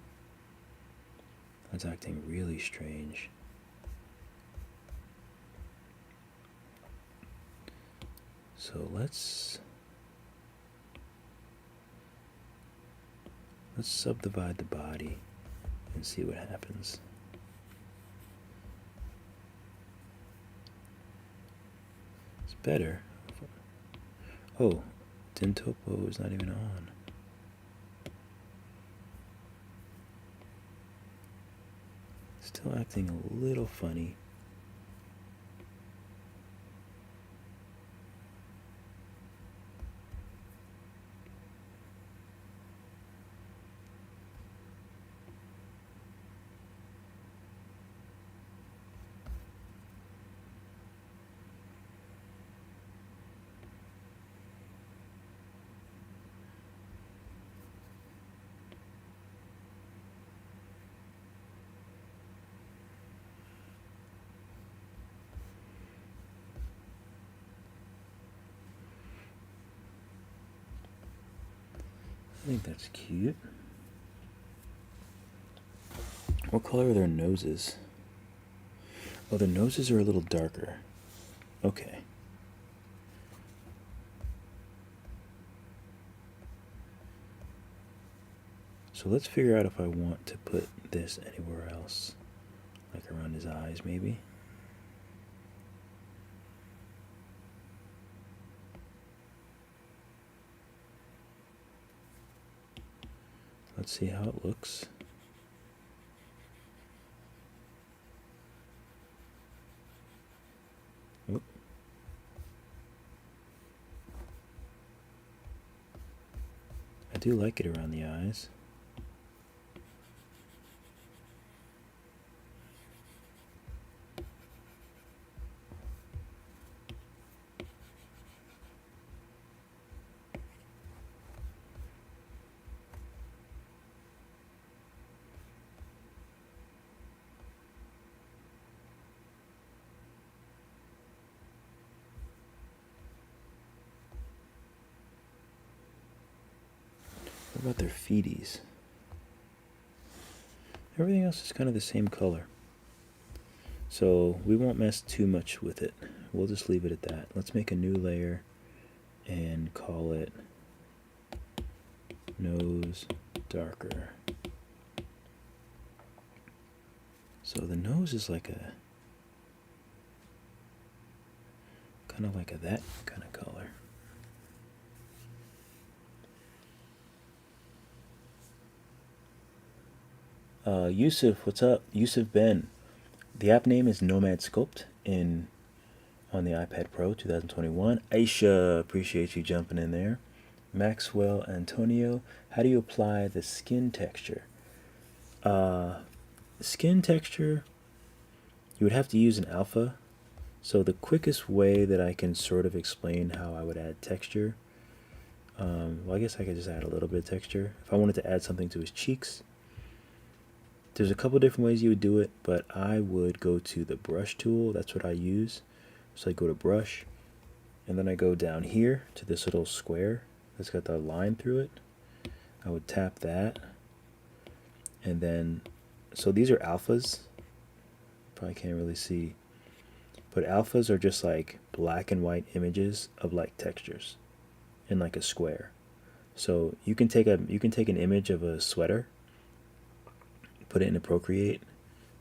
That's acting really strange. So let's subdivide the body and see what happens. It's better. Oh, din topo is not even on. Still acting a little funny. I think that's cute. What color are their noses? Oh, their noses are a little darker. Okay. So let's figure out if I want to put this anywhere else. Like around his eyes, maybe. Let's see how it looks. Oop. I do like it around the eyes. What about their feeties? Everything else is kind of the same color. So we won't mess too much with it. We'll just leave it at that. Let's make a new layer and call it nose darker. So the nose is like a kind of like that kind of color. Yusuf, what's up? Yusuf Ben. The app name is Nomad Sculpt on the iPad Pro 2021. Aisha, appreciate you jumping in there. Maxwell Antonio, how do you apply the skin texture? Skin texture, you would have to use an alpha. So the quickest way that I can sort of explain how I would add texture, well, I guess I could just add a little bit of texture. If I wanted to add something to his cheeks, there's a couple different ways you would do it, but I would go to the brush tool. That's what I use. So I go to brush, and then I go down here to this little square that's got the line through it. I would tap that, And then, so these are alphas. Probably can't really see, but alphas are just like black and white images of like textures in like a square. So you can take an image of a sweater, put it into Procreate,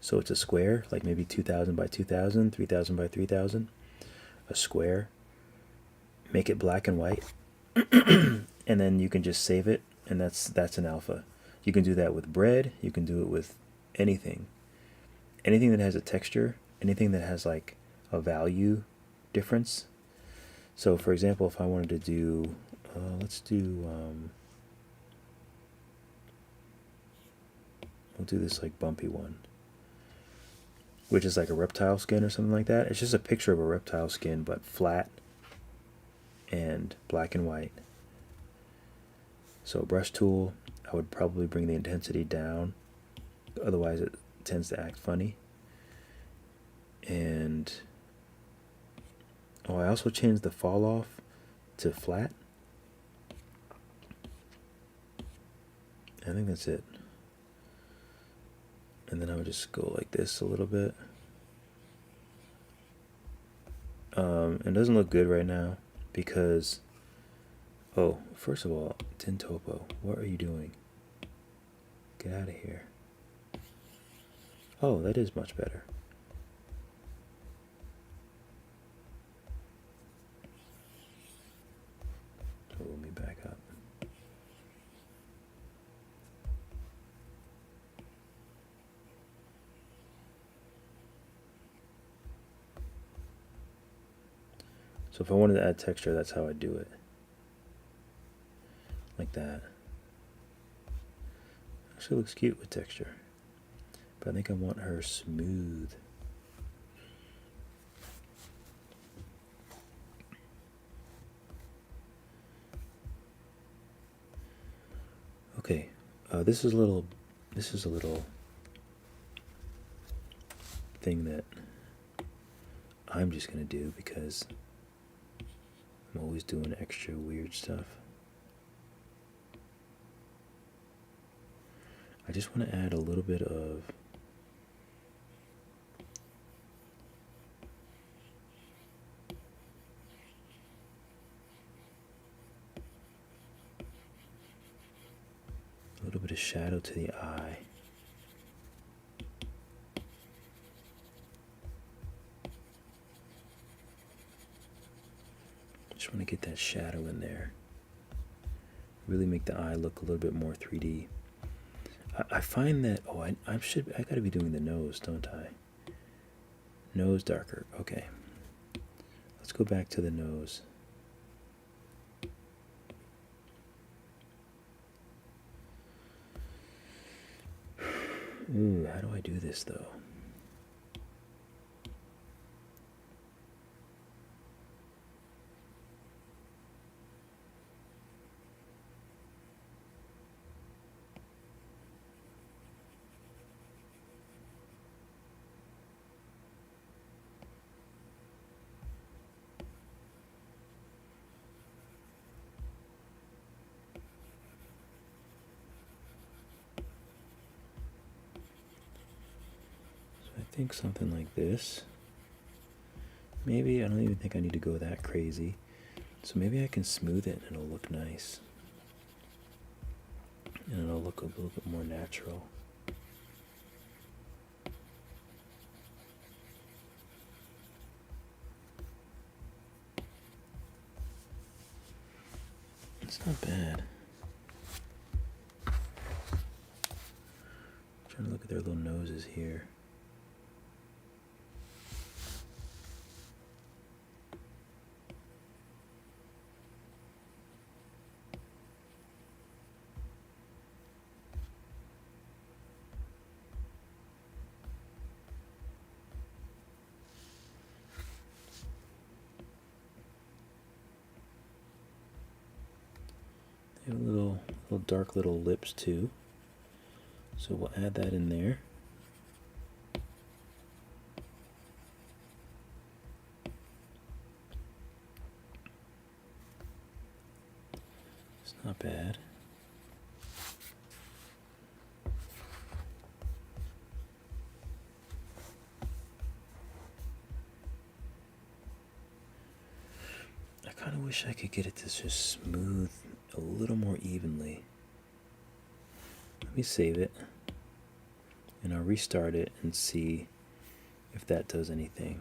so it's a square, like maybe 2000 by 2000, 3000 by 3000, a square. Make it black and white, and then you can just save it, and that's an alpha. You can do that with bread. You can do it with anything. Anything that has a texture, anything that has like a value difference. So for example, if I wanted to do, let's do, we'll do this like bumpy one, which is like a reptile skin or something like that. It's just a picture of a reptile skin, but flat and black and white. So brush tool, I would probably bring the intensity down, otherwise it tends to act funny. And I also changed the fall off to flat. I think that's it. And then I would just go like this a little bit. It doesn't look good right now because, first of all, Tintopo, what are you doing? Get out of here. Oh, that is much better. So let me back up. So if I wanted to add texture, that's how I do it. Like that. Actually looks cute with texture. But I think I want her smooth. Okay, this is a little thing that I'm just gonna do because I'm always doing extra weird stuff. I just want to add a little bit of shadow to the eye. Just want to get that shadow in there. Really make the eye look a little bit more 3D. I find that, I gotta be doing the nose, don't I? Nose darker, okay. Let's go back to the nose. Ooh, how do I do this though? I think something like this. Maybe, I don't even think I need to go that crazy. So maybe I can smooth it and it'll look nice. And it'll look a little bit more natural. It's not bad. I'm trying to look at their little noses here. They have little dark little lips too. So we'll add that in there. It's not bad. wish I could get it to just smooth a little more evenly. Let me save it, and I'll restart it and see if that does anything.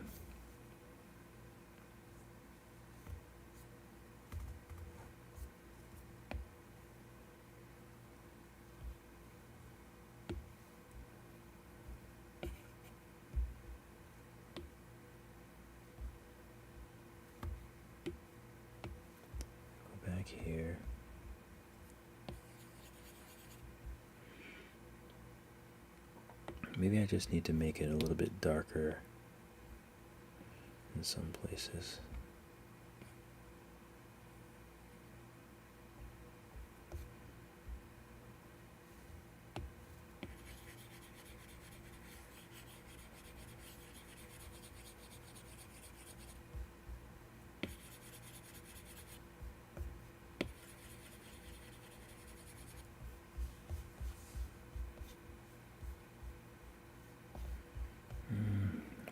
Go back here. Maybe I just need to make it a little bit darker in some places.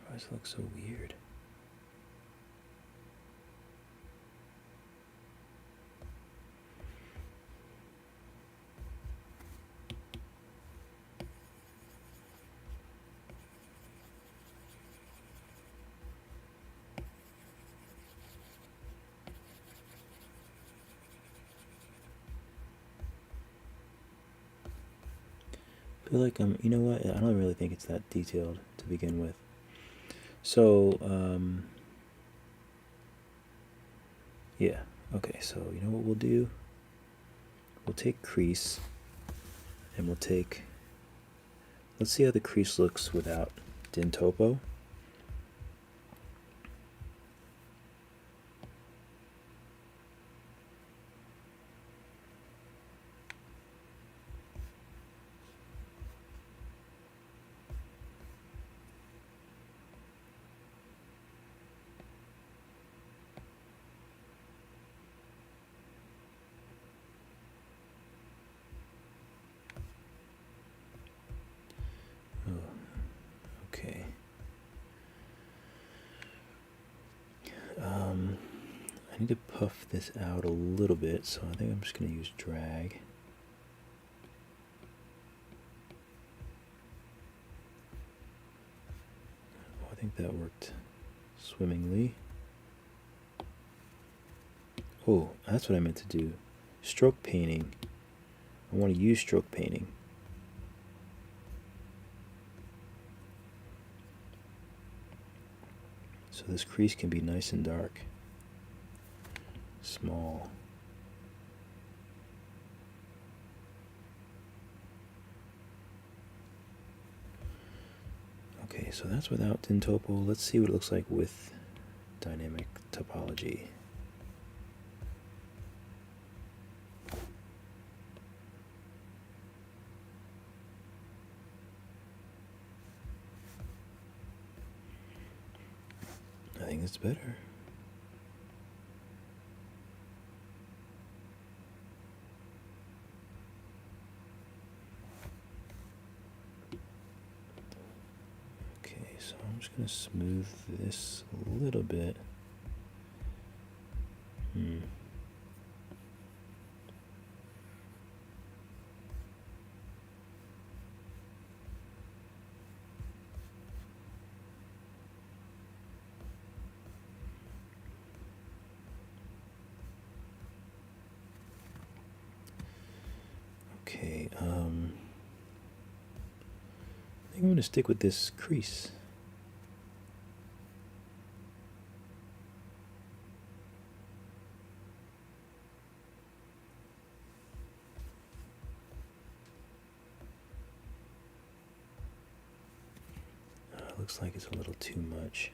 Why does it look so weird? I feel like you know what? I don't really think it's that detailed to begin with. So, yeah, okay, so you know what we'll do? We'll take crease, and we'll take, let's see how the crease looks without din topo. Okay. I need to puff this out a little bit, so I think I'm just going to use drag. Oh, I think that worked swimmingly. Oh, that's what I meant to do. Stroke painting. I want to use stroke painting. So this crease can be nice and dark. Small. Okay, so that's without din topo. Let's see what it looks like with dynamic topology. I think it's better. So I'm just going to smooth this a little bit. Okay, I think I'm going to stick with this crease. Looks like it's a little too much.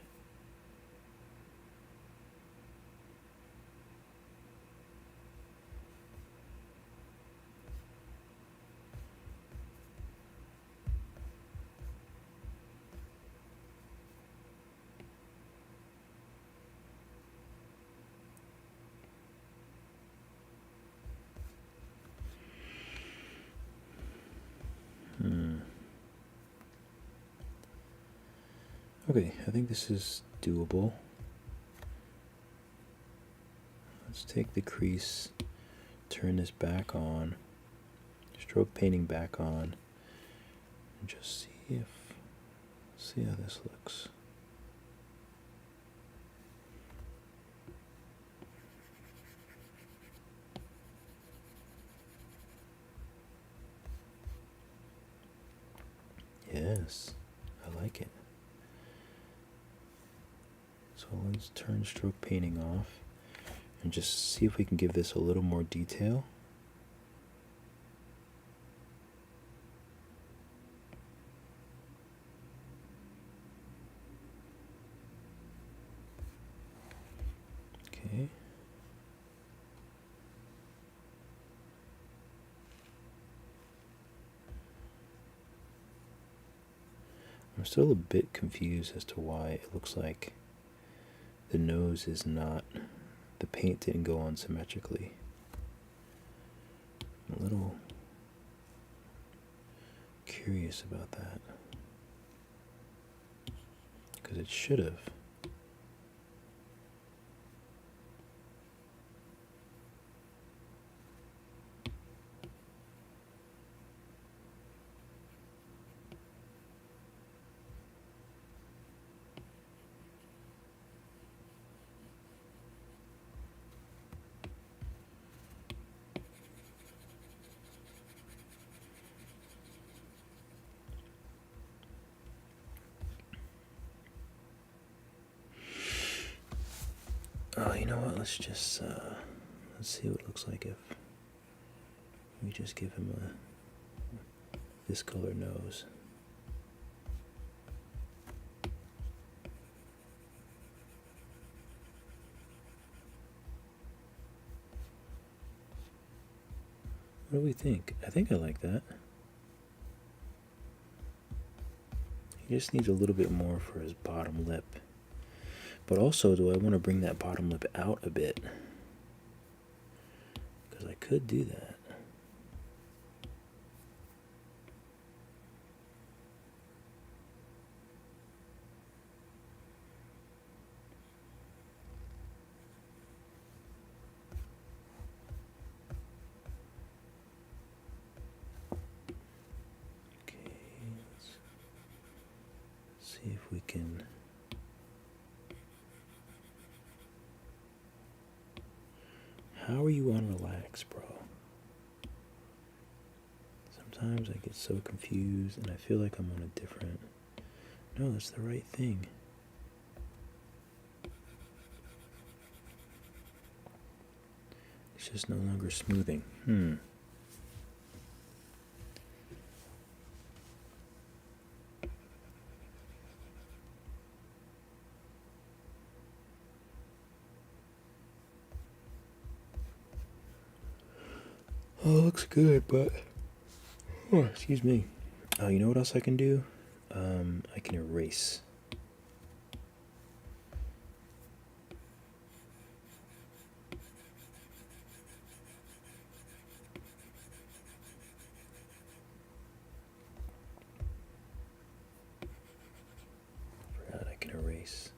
Okay, I think this is doable. let's take the crease, turn this back on, stroke painting back on, and just see how this looks. Yes, I like it. So let's turn stroke painting off and just see if we can give this a little more detail. Okay. I'm still a bit confused as to why it looks like the nose is not, the paint didn't go on symmetrically. I'm a little curious about that, because it should have. Oh, you know what? Let's just let's see what it looks like if we just give him this color nose. What do we think? I think I like that. He just needs a little bit more for his bottom lip. But also, do I want to bring that bottom lip out a bit? Because I could do that. Okay, let's see if we can. How are you on relax, bro? Sometimes I get so confused and I feel like I'm on a different... No, that's the right thing. It's just no longer smoothing. Oh, it looks good, but... Oh, excuse me. Oh, you know what else I can do? I can erase. Forgot I can erase.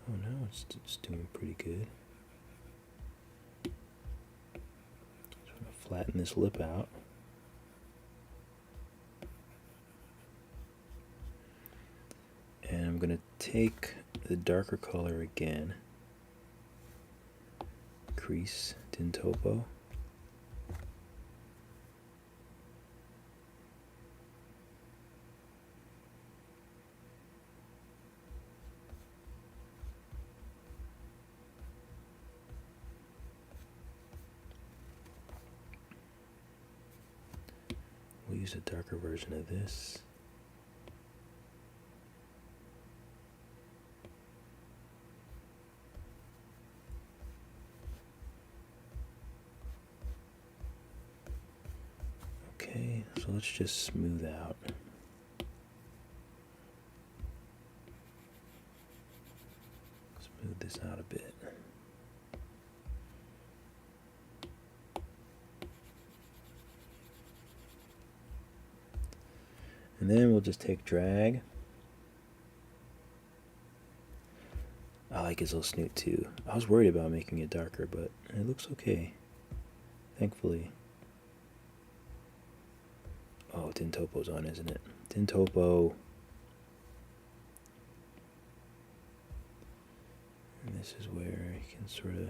Oh no, it's doing pretty good. Just want to flatten this lip out. And I'm going to take the darker color again. Crease, Tin Topo. We'll use a darker version of this. Okay, so let's just smooth out. Smooth this out a bit. And then we'll just take drag. I like his little snoot too. I was worried about making it darker, but it looks okay. Thankfully. Oh, Din Topo's on, isn't it? Din Topo. And this is where he can sort of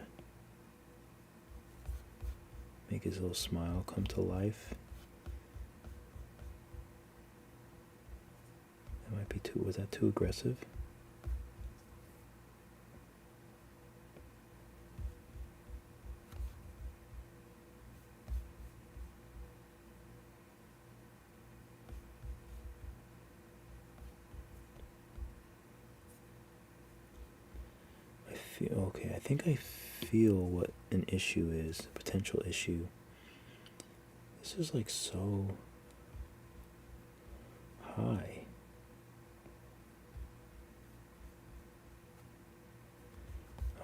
make his little smile come to life. That might be too, was that too aggressive? Okay, I think I feel what an issue is, a potential issue. This is like so high.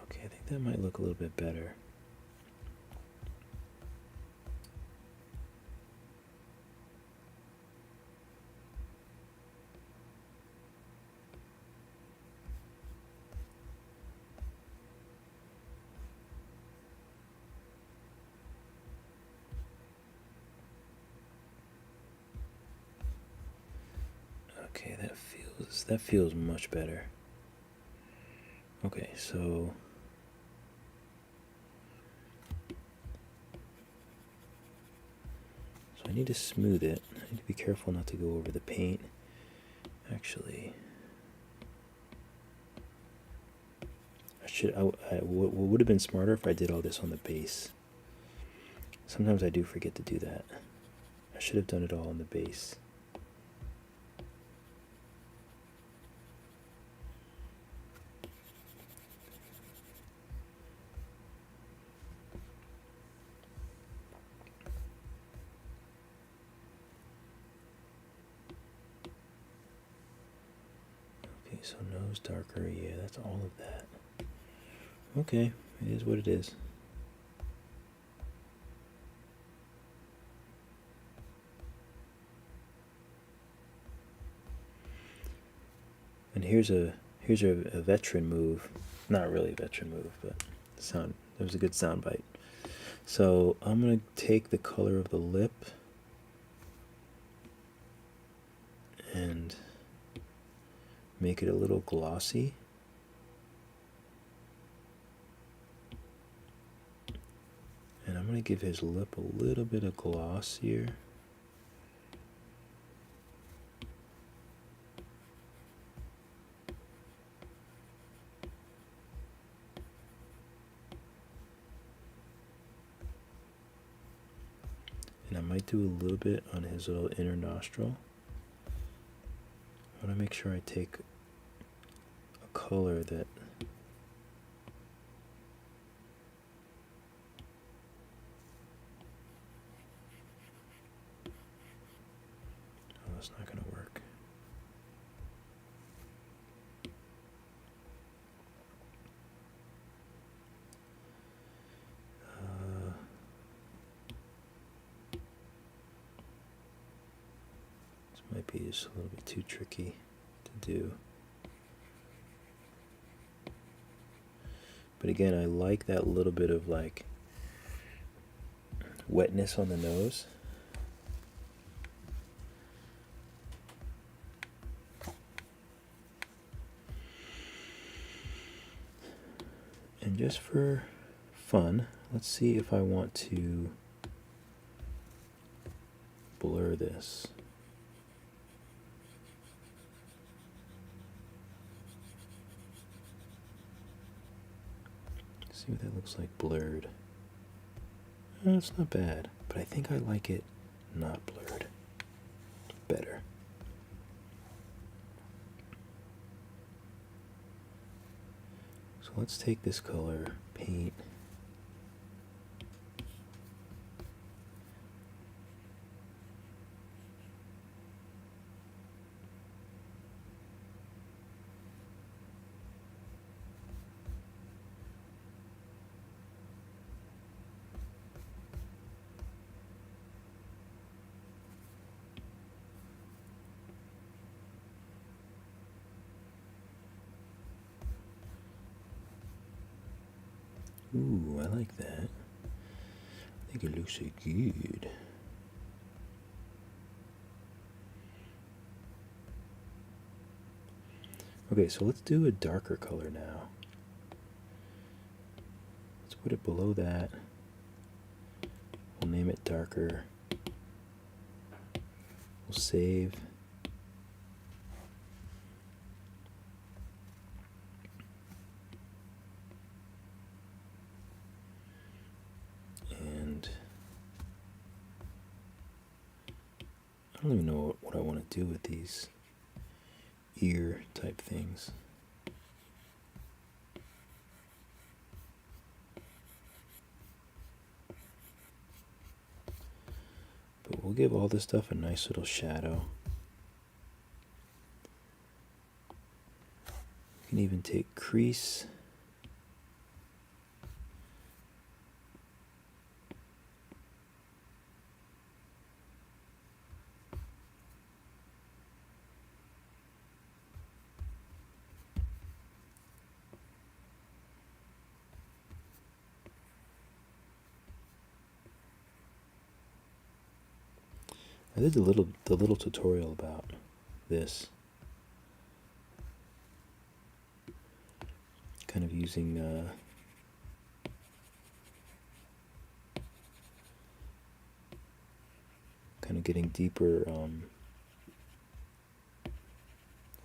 Okay, I think that might look a little bit better. Okay, that feels much better. Okay, so I need to smooth it. I need to be careful not to go over the paint. Actually, what would have been smarter if I did all this on the base. Sometimes I do forget to do that. I should have done it all on the base. So nose darker, yeah, that's all of that. Okay, it is what it is. And here's a veteran move. Not really a veteran move, but that was a good sound bite. So I'm gonna take the color of the lip and make it a little glossy. And I'm going to give his lip a little bit of gloss here. And I might do a little bit on his little inner nostril. I want to make sure I take a color that it's not going to work. This might be just a little bit too tricky to do. But again, I like that little bit of like wetness on the nose. And just for fun, let's see if I want to blur this. See what that looks like blurred. Oh, it's not bad, but I think I like it not blurred better. So let's take this color, paint, Ooh, I like that. I think it looks so good. Okay, so let's do a darker color now. Let's put it below that. We'll name it darker. We'll save. And I don't even know what I want to do with these ear type things. But we'll give all this stuff a nice little shadow. You can even take crease. I did the little tutorial about this, kind of using kind of getting deeper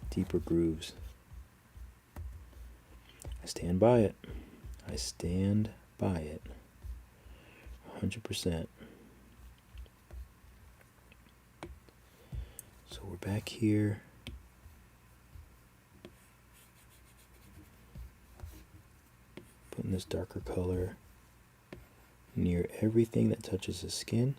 deeper grooves. I stand by it. I stand by it. 100%. So we're back here. Putting this darker color near everything that touches the skin.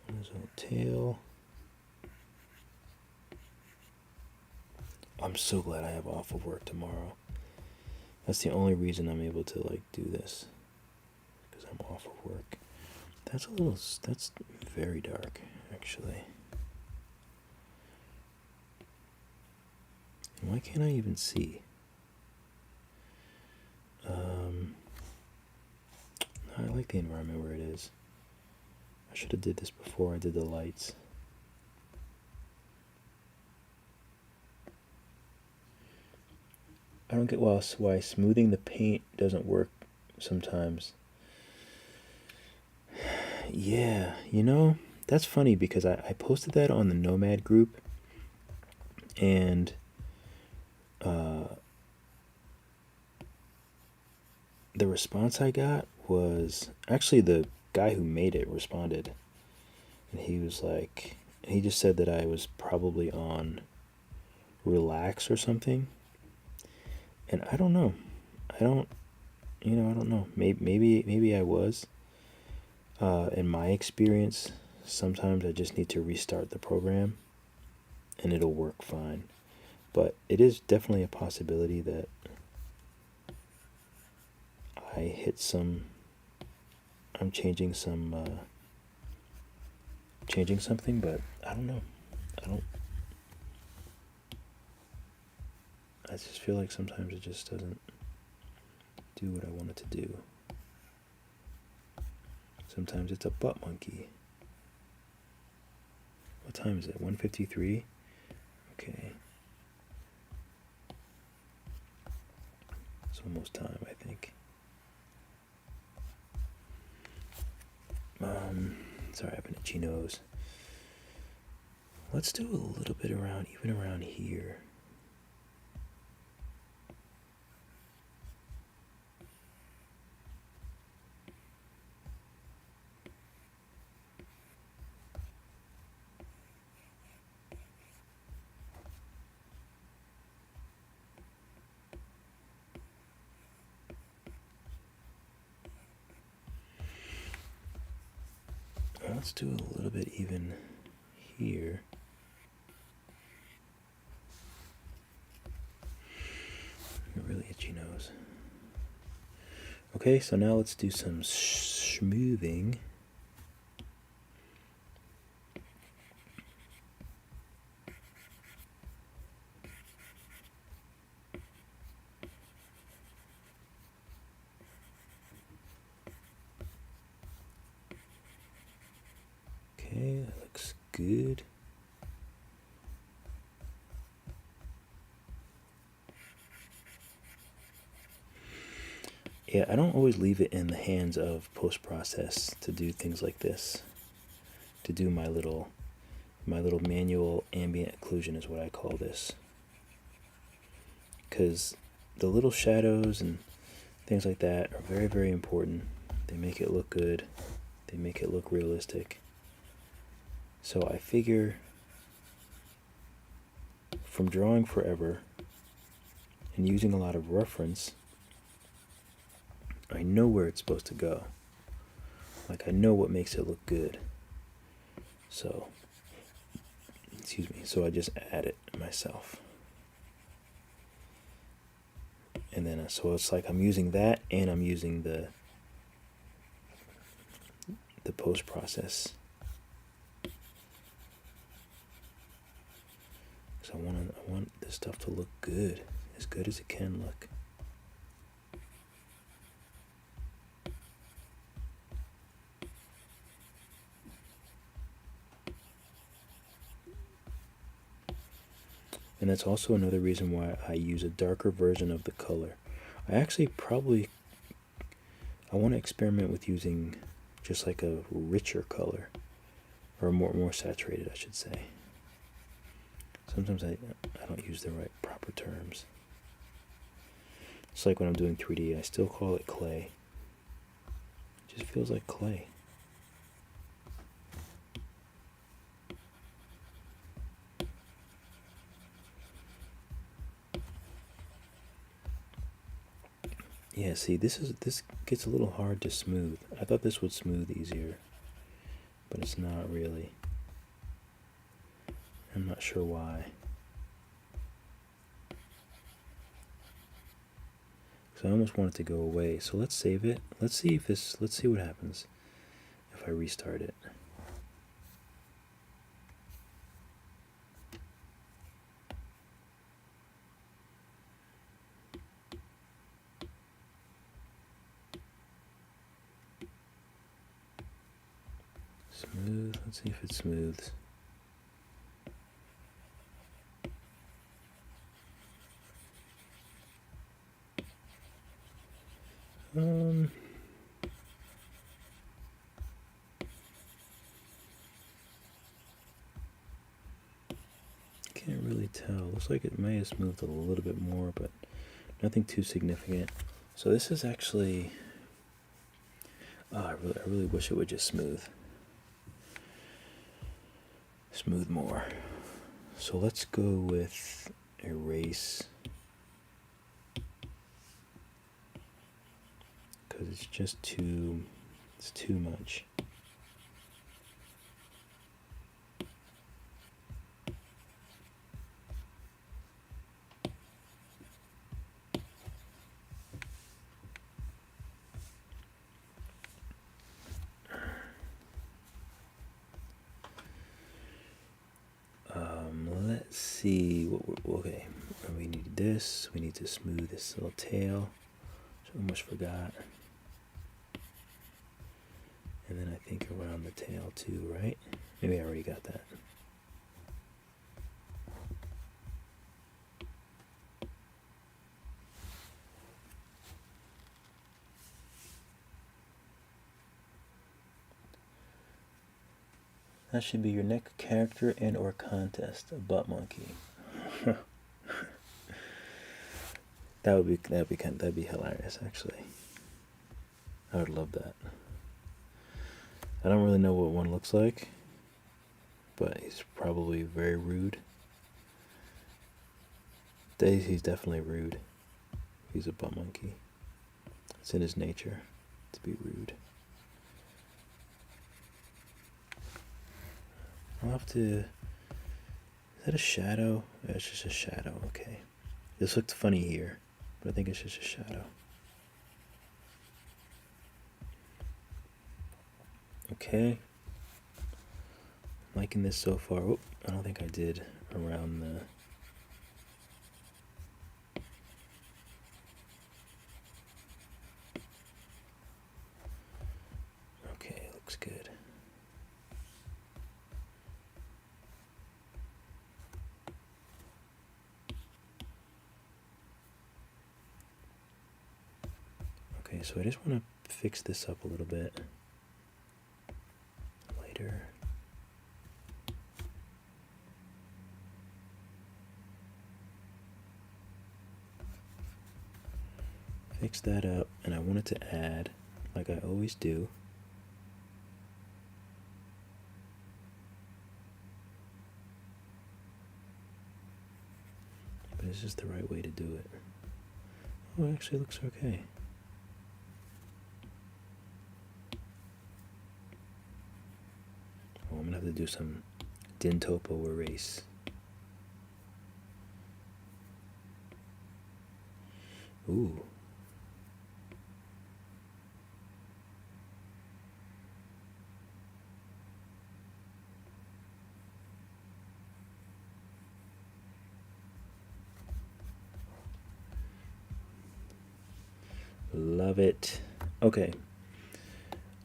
There's a tail. I'm so glad I have off of work tomorrow. That's the only reason I'm able to like do this, because I'm off of work. That's very dark, actually. And why can't I even see? I like the environment where it is. I should have did this before I did the lights. I don't get why smoothing the paint doesn't work sometimes. Yeah, you know, that's funny because I posted that on the Nomad group, and the response I got was actually the guy who made it responded, and he was like, he just said that I was probably on relax or something, and I don't know. I don't know. Maybe I was. In my experience, sometimes I just need to restart the program and it'll work fine. But it is definitely a possibility that I'm changing something, but I don't know. I just feel like sometimes it just doesn't do what I want it to do. Sometimes it's a butt monkey. What time is it? 1:53? Okay. It's almost time, I think. Sorry, I have an itchy nose. Let's do a little bit even around here. Let's do a little bit even here. A really itchy Okay, so now let's do some smoothing. Okay, that looks good. Yeah, I don't always leave it in the hands of post-process to do things like this. To do my little manual ambient occlusion is what I call this. Because the little shadows and things like that are very, very important. They make it look good. They make it look realistic. So I figure from drawing forever and using a lot of reference, I know where it's supposed to go. Like I know what makes it look good. So, excuse me, so I just add it myself. And then, so it's like I'm using that and I'm using the post-process. So I want this stuff to look good as it can look. And that's also another reason why I use a darker version of the color. I actually I want to experiment with using just like a richer color, or more saturated, I should say. Sometimes I don't use the right proper terms. It's like when I'm doing 3D, I still call it clay. It just feels like clay. Yeah, see, this gets a little hard to smooth. I thought this would smooth easier, but it's not really. I'm not sure why. So I almost want it to go away. So let's save it. Let's see what happens if I restart it. Smooth. Let's see if it smooths. Can't really tell. Looks like it may have smoothed a little bit more, but nothing too significant. So this is actually. I really wish it would just smooth more. So let's go with erase, because it's just too much. Let's see okay. We need this. We need to smooth this little tail, which I almost forgot. And then I think around the tail too, right? Maybe I already got that. That should be your next character and or contest, a butt monkey. That'd be hilarious, actually. I would love that. I don't really know what one looks like, but he's probably very rude. He's definitely rude. He's a butt monkey. It's in his nature to be rude. I'll have to. Is that a shadow? Yeah, it's just a shadow. Okay. This looked funny here, but I think it's just a shadow. Okay. Liking this so far. Oh, I don't think I did around the... Okay, looks good. Okay, so I just want to fix this up a little bit. Lighter. Fix that up, and I wanted to add, like I always do, but is this the right way to do it? Oh, it actually looks okay. Oh, I'm gonna have to do some din topo erase. Ooh. Love it. Okay.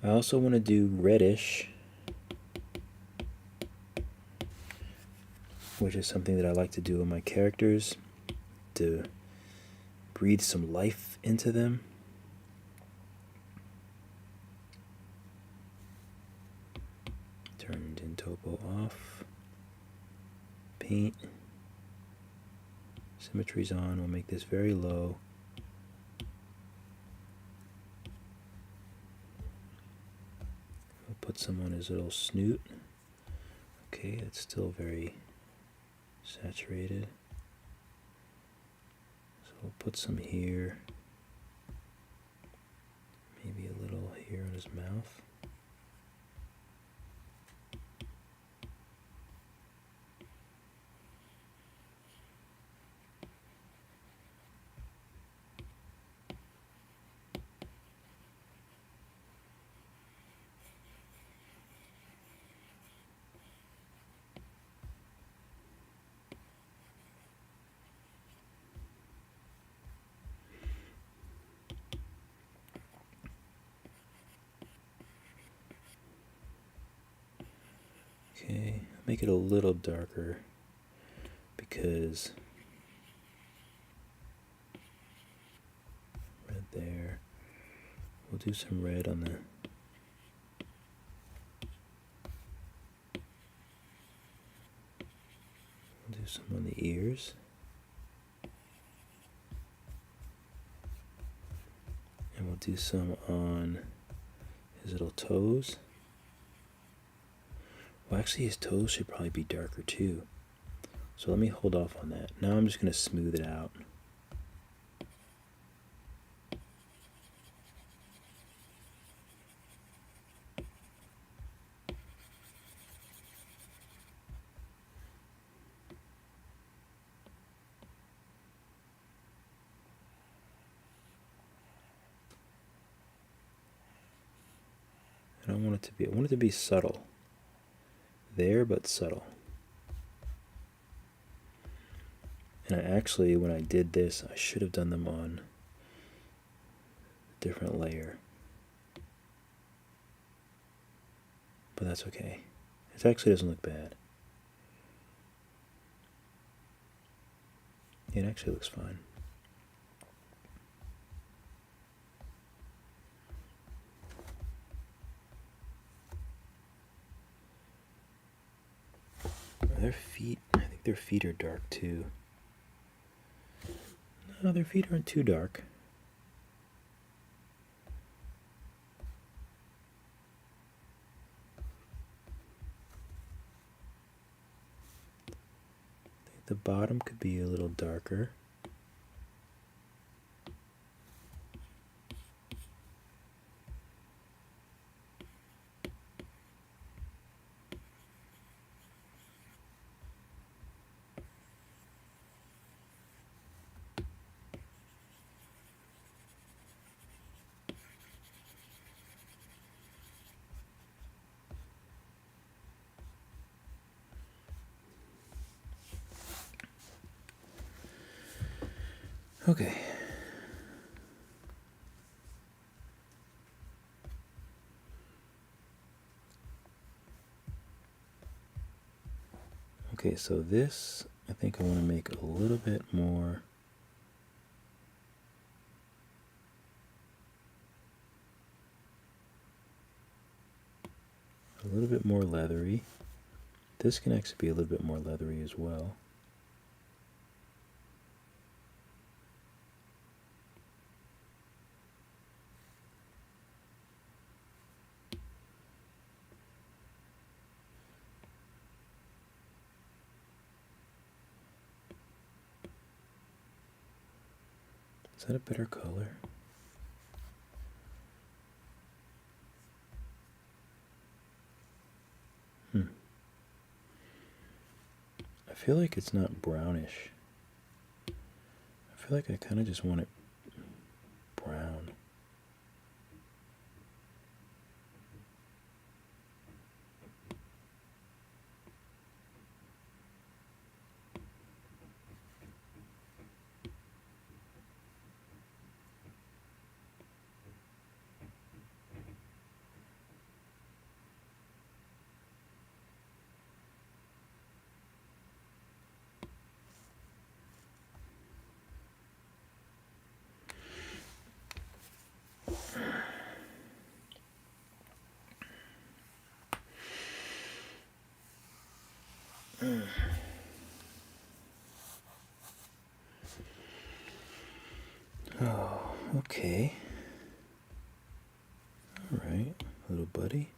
I also want to do reddish, which is something that I like to do with my characters to breathe some life into them. Turn din topo off. Paint. Symmetry's on. We'll make this very low. We'll put some on his little snoot. Okay, it's still very saturated. So we'll put some here. Maybe a little here on his mouth. Okay, make it a little darker because red there. We'll do some red on the do some on the ears. And we'll do some on his little toes. Well, actually his toes should probably be darker too. So let me hold off on that. Now I'm just going to smooth it out. I don't want it to be, I want it to be subtle. There, but subtle. And I actually, when I did this, I should have done them on a different layer. But that's okay. It actually doesn't look bad. It actually looks fine. Their feet, I think their feet are dark too. No, their feet aren't too dark. I think the bottom could be a little darker. Okay. Okay, so this, I think I want to make a little bit more. A little bit more leathery. This can actually be a little bit more leathery as well. Is that a better color? I feel like it's not brownish. I feel like I kind of just want it brown. Oh, okay. All right, little buddy.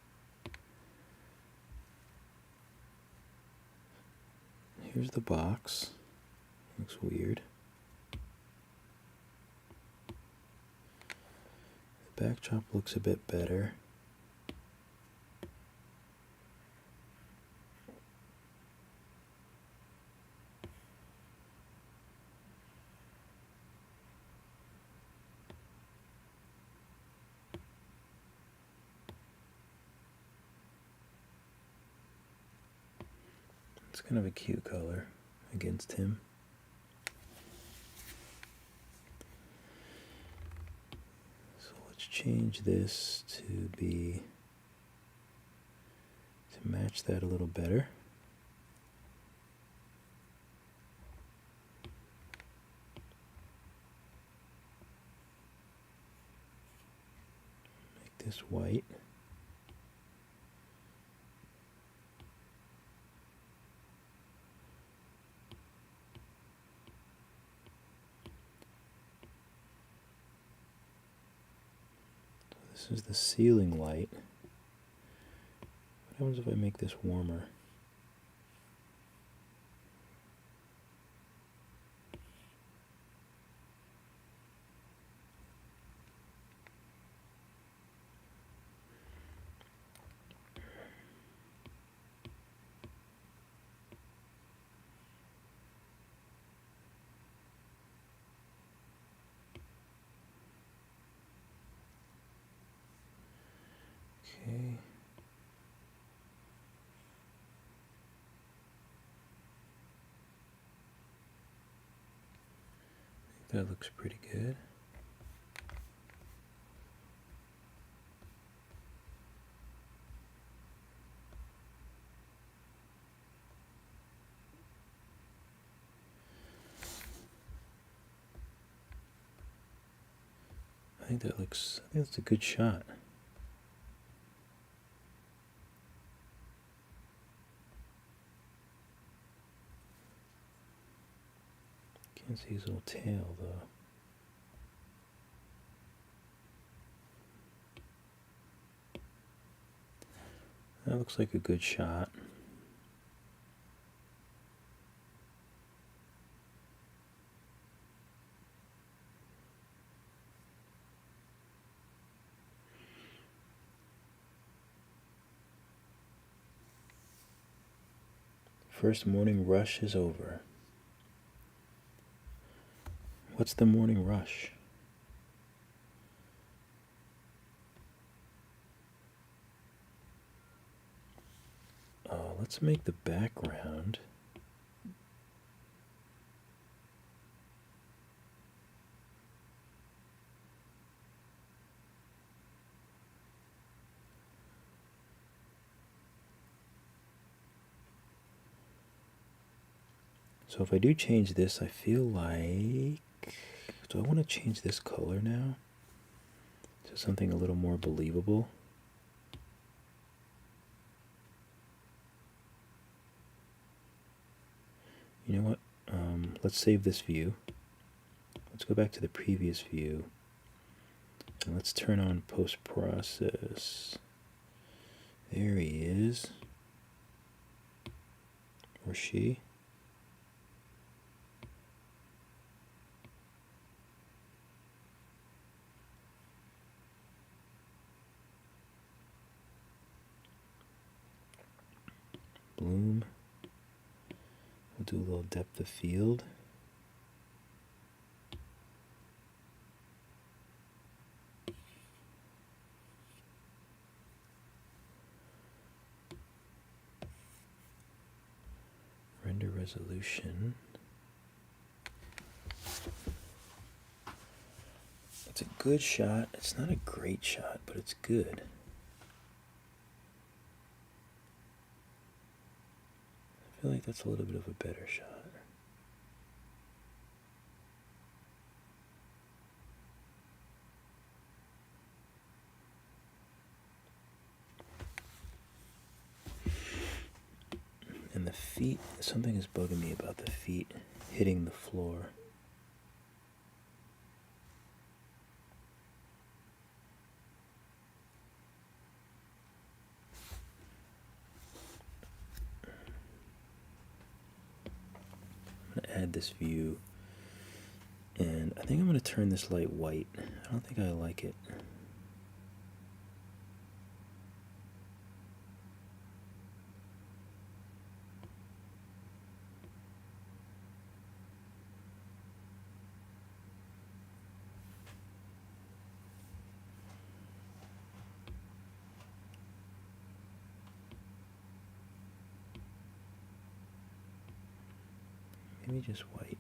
Here's the box. Looks weird. The backdrop looks a bit better. It's kind of a cute color against him. So let's change this to match that a little better. Make this white. This is the ceiling light. What happens if I make this warmer? Okay. I think that looks pretty good. I think that's a good shot. Can't see his little tail though. That looks like a good shot. First morning rush is over. What's the morning rush? Let's make the background So if I do change this, I feel like, do I want to change this color now to something a little more believable? You know what? Let's save this view. Let's go back to the previous view. And let's turn on post-process. There he is. Or she. Bloom. We'll do a little depth of field. Render resolution. It's a good shot. It's not a great shot, but it's good. I feel like that's a little bit of a better shot. And the feet, something is bugging me about the feet hitting the floor. I'm going to add this view, and I think I'm going to turn this light white. I don't think I like it. Maybe just white.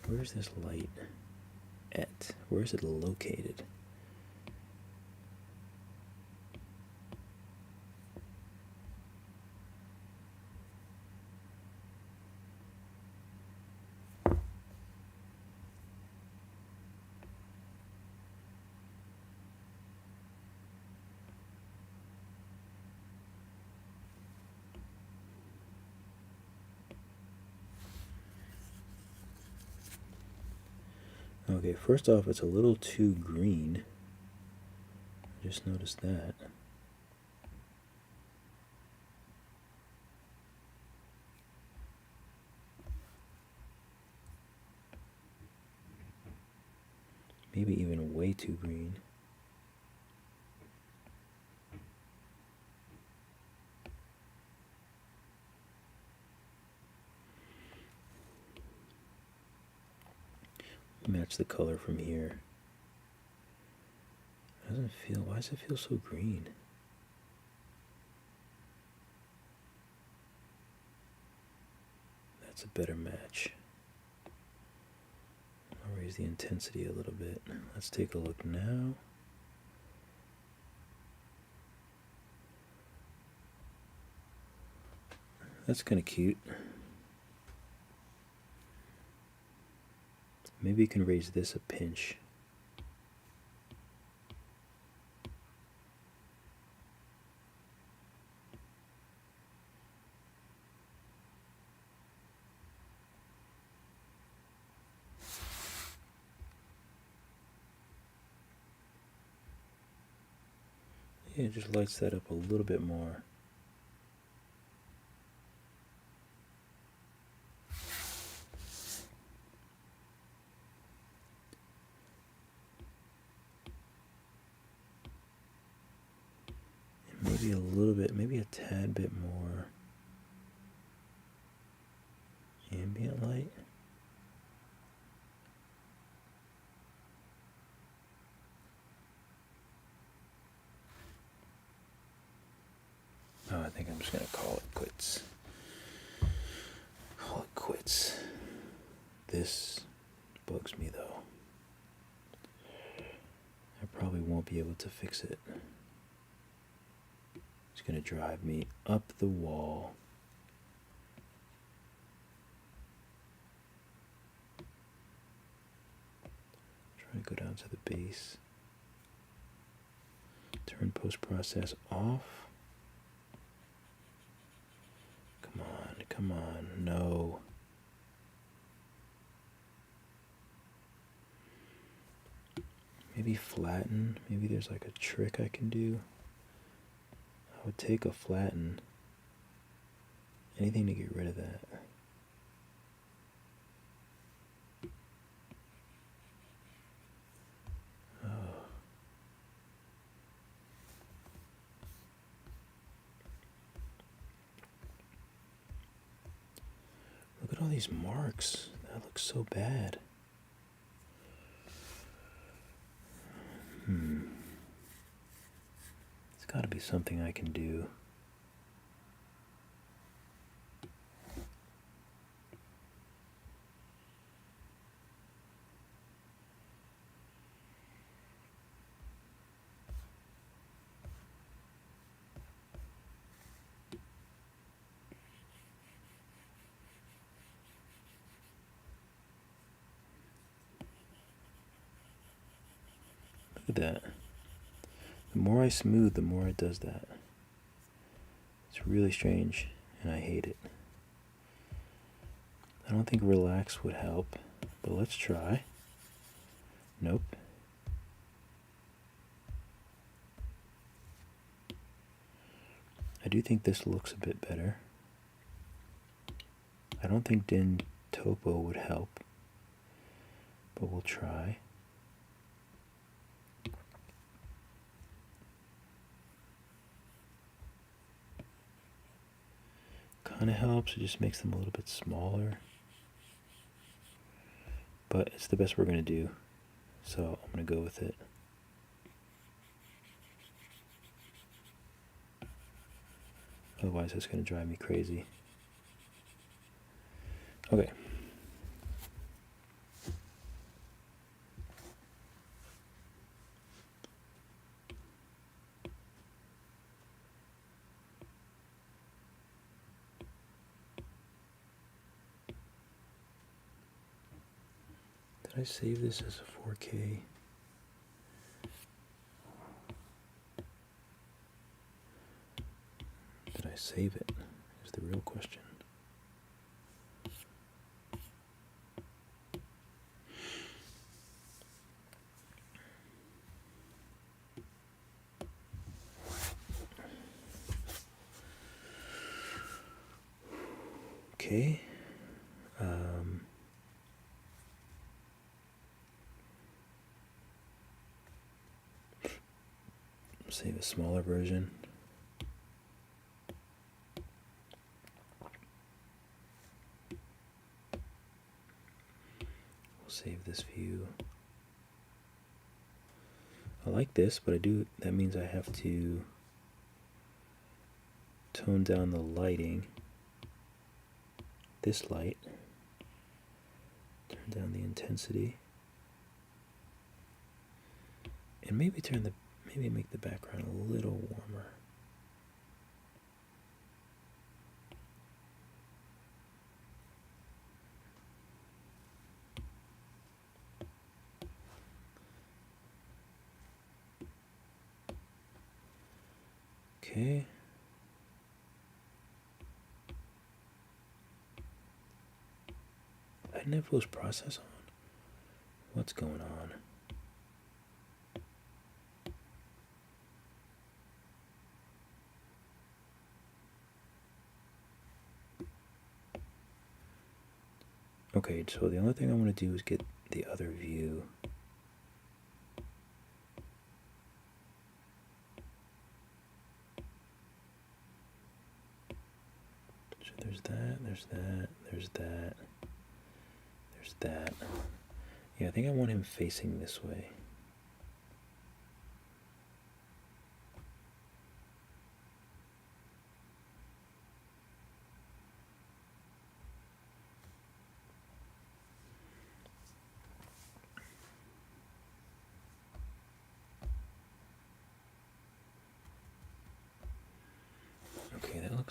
Where's this light at? Where is it located? Okay, first off, it's a little too green. I just noticed that. Maybe even way too green. Match the color from here. Doesn't feel, why does it feel so green? That's a better match. I'll raise the intensity a little bit. Let's take a look now. That's kind of cute. Maybe you can raise this a pinch. Yeah, it just lights that up a little bit more. Maybe a little bit, maybe a tad bit more ambient light. Oh, I think I'm just going to call it quits. This bugs me though. I probably won't be able to fix it. It's gonna drive me up the wall. Try to go down to the base. Turn post-process off. Come on, no. Maybe flatten. Maybe there's like a trick I can do. I would take a flatten. Anything to get rid of that. Oh. Look at all these marks. That looks so bad. It's got to be something I can do. Look at that. The more I smooth, the more it does that. It's really strange, and I hate it. I don't think relax would help, but let's try. Nope. I do think this looks a bit better. I don't think din topo would help, but we'll try. Kind of helps, it just makes them a little bit smaller. But it's the best we're going to do, so I'm going to go with it. Otherwise, it's going to drive me crazy. Okay. Did I save this as a 4K? Did I save it? Is the real question. Okay. Save a smaller version. We'll save this view. I like this, but that means I have to tone down the lighting. This light. Turn down the intensity. And maybe make the background a little warmer. Okay. I didn't have post-process on. What's going on? Okay, so the only thing I want to do is get the other view. So there's that, there's that, there's that, there's that. Yeah, I think I want him facing this way.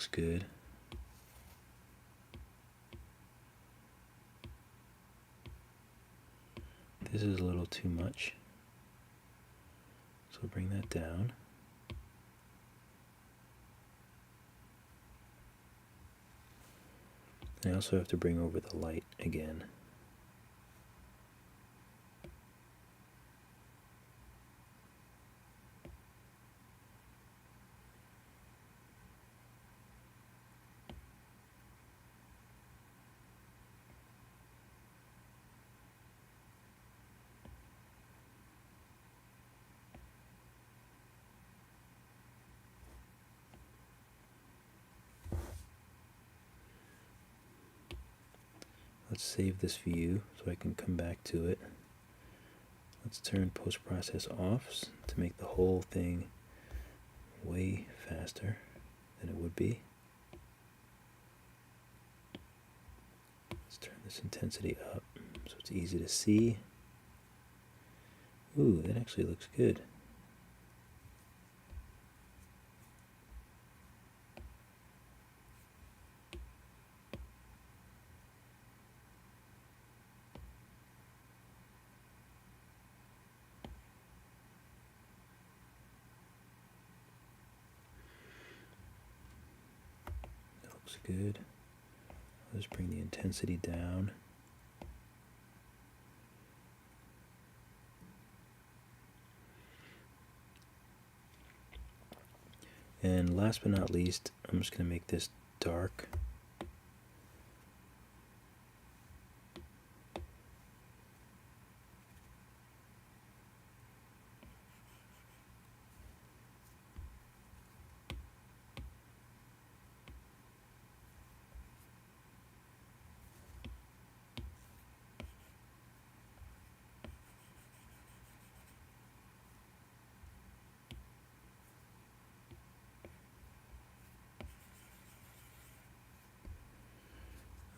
looks good. This is a little too much, so we'll bring that down. I also have to bring over the light again. Let's save this view so I can come back to it. Let's turn post-process off to make the whole thing way faster than it would be. Let's turn this intensity up so it's easy to see. Ooh, that actually looks good. Good. Let's bring the intensity down. And last but not least, I'm just going to make this dark.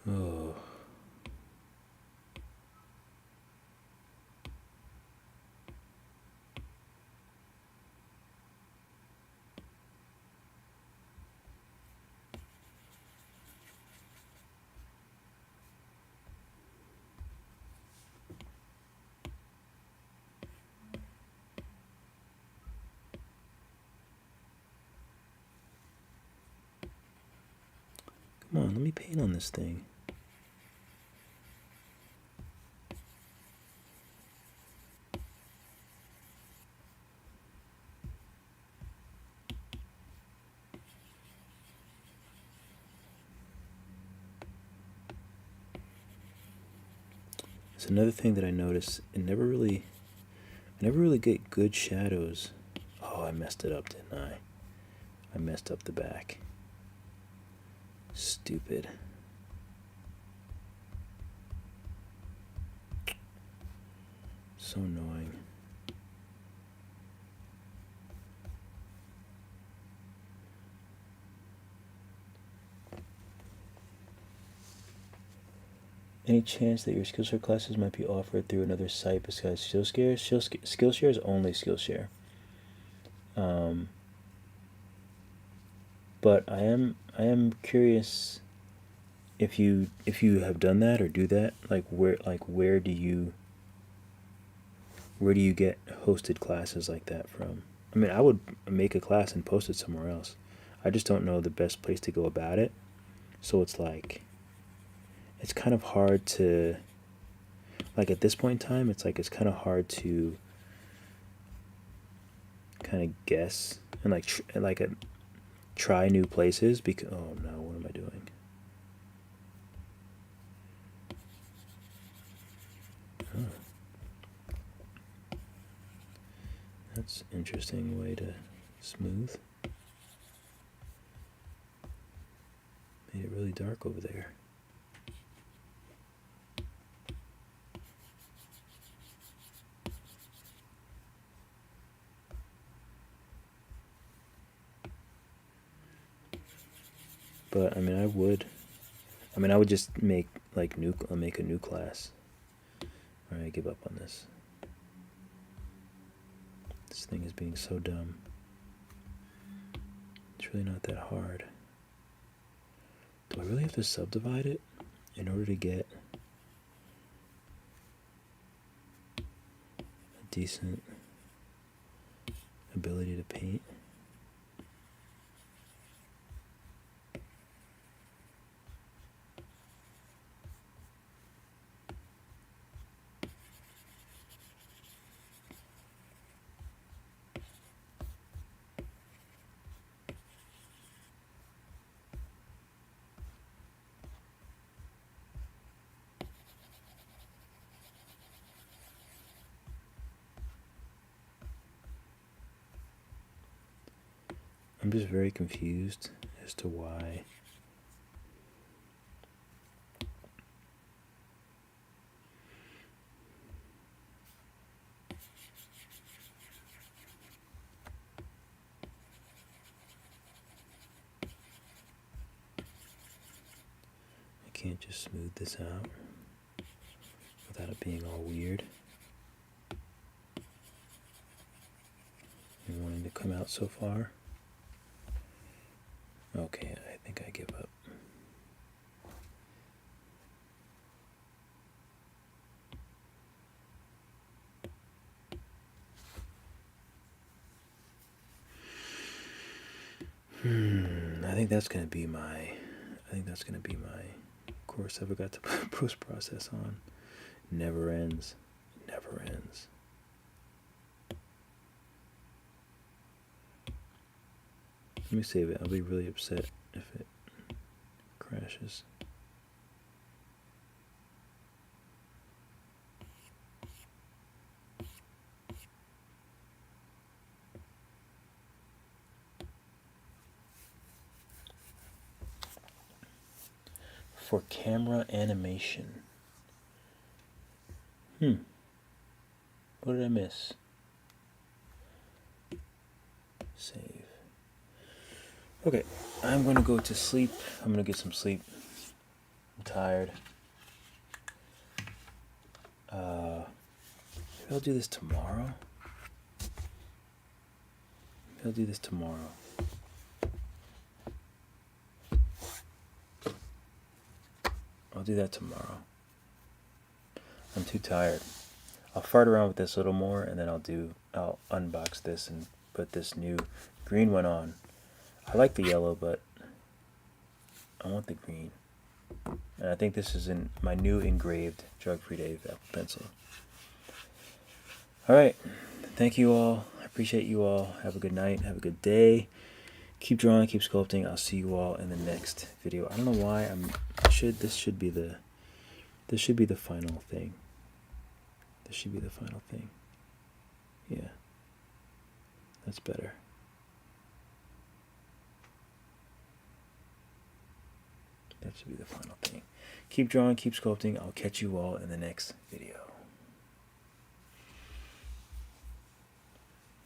Oh. Come on, let me paint on this thing. It's another thing that I noticed. I never really get good shadows. Oh, I messed it up, didn't I? I messed up the back. Stupid. So annoying. Any chance that your Skillshare classes might be offered through another site besides Skillshare? Skillshare is only Skillshare. But I am curious if you have done that or do that. Like where do you get hosted classes like that from? I mean, I would make a class and post it somewhere else. I just don't know the best place to go about it. So it's like, it's kind of hard to, like at this point in time, it's kind of hard to kind of guess and try new places because, oh no, what am I doing? Oh. That's an interesting way to smooth. Made it really dark over there. But I mean, I would just make make a new class. All right, I give up on this. This thing is being so dumb. It's really not that hard. Do I really have to subdivide it in order to get a decent ability to paint? I'm just very confused as to why I can't just smooth this out without it being all weird and wanting to come out so far. Okay, I think I give up. I think that's gonna be my course I forgot to put post process on. Never ends. Never ends. Let me save it. I'll be really upset if it crashes. For camera animation. What did I miss? Save. Okay, I'm gonna go to sleep. I'm gonna get some sleep. I'm tired. Maybe I'll do this tomorrow. I'll do this tomorrow. I'll do that tomorrow. I'm too tired. I'll fart around with this a little more, and then I'll unbox this and put this new green one on. I like the yellow, but I want the green. And I think this is in my new engraved Drug-Free Dave Apple pencil. Alright, thank you all. I appreciate you all. Have a good night. Have a good day. Keep drawing, keep sculpting. I'll see you all in the next video. I don't know why this should be the final thing. This should be the final thing. Yeah. That's better. That should be the final thing. Keep drawing, keep sculpting. I'll catch you all in the next video.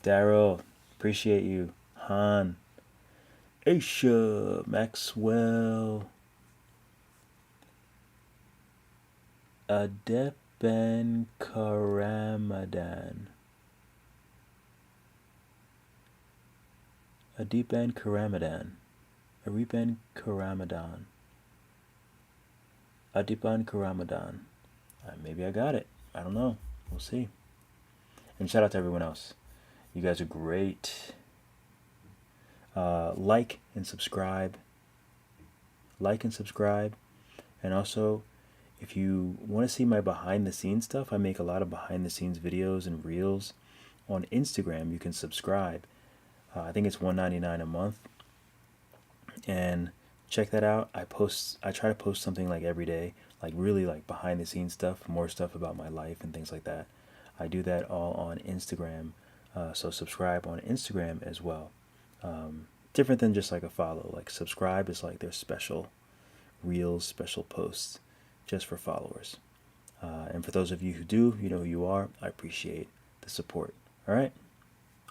Daryl, appreciate you. Han, Aisha, Maxwell, Adepan Karamadan. Adipan Karamadan. Aripan Karamadan. Adipan Karamadan. Maybe I got it. I don't know. We'll see. And shout out to everyone else. You guys are great. Like and subscribe. Like and subscribe. And also, if you want to see my behind the scenes stuff, I make a lot of behind the scenes videos and reels on Instagram. You can subscribe. I think it's $1.99 a month. And check that out. I try to post something like every day, like really like behind the scenes stuff, more stuff about my life and things like that. I do that all on Instagram. So subscribe on Instagram as well. Different than just like a follow. Like subscribe is like their special reels, special posts just for followers. And for those of you who do, you know who you are. I appreciate the support. All right.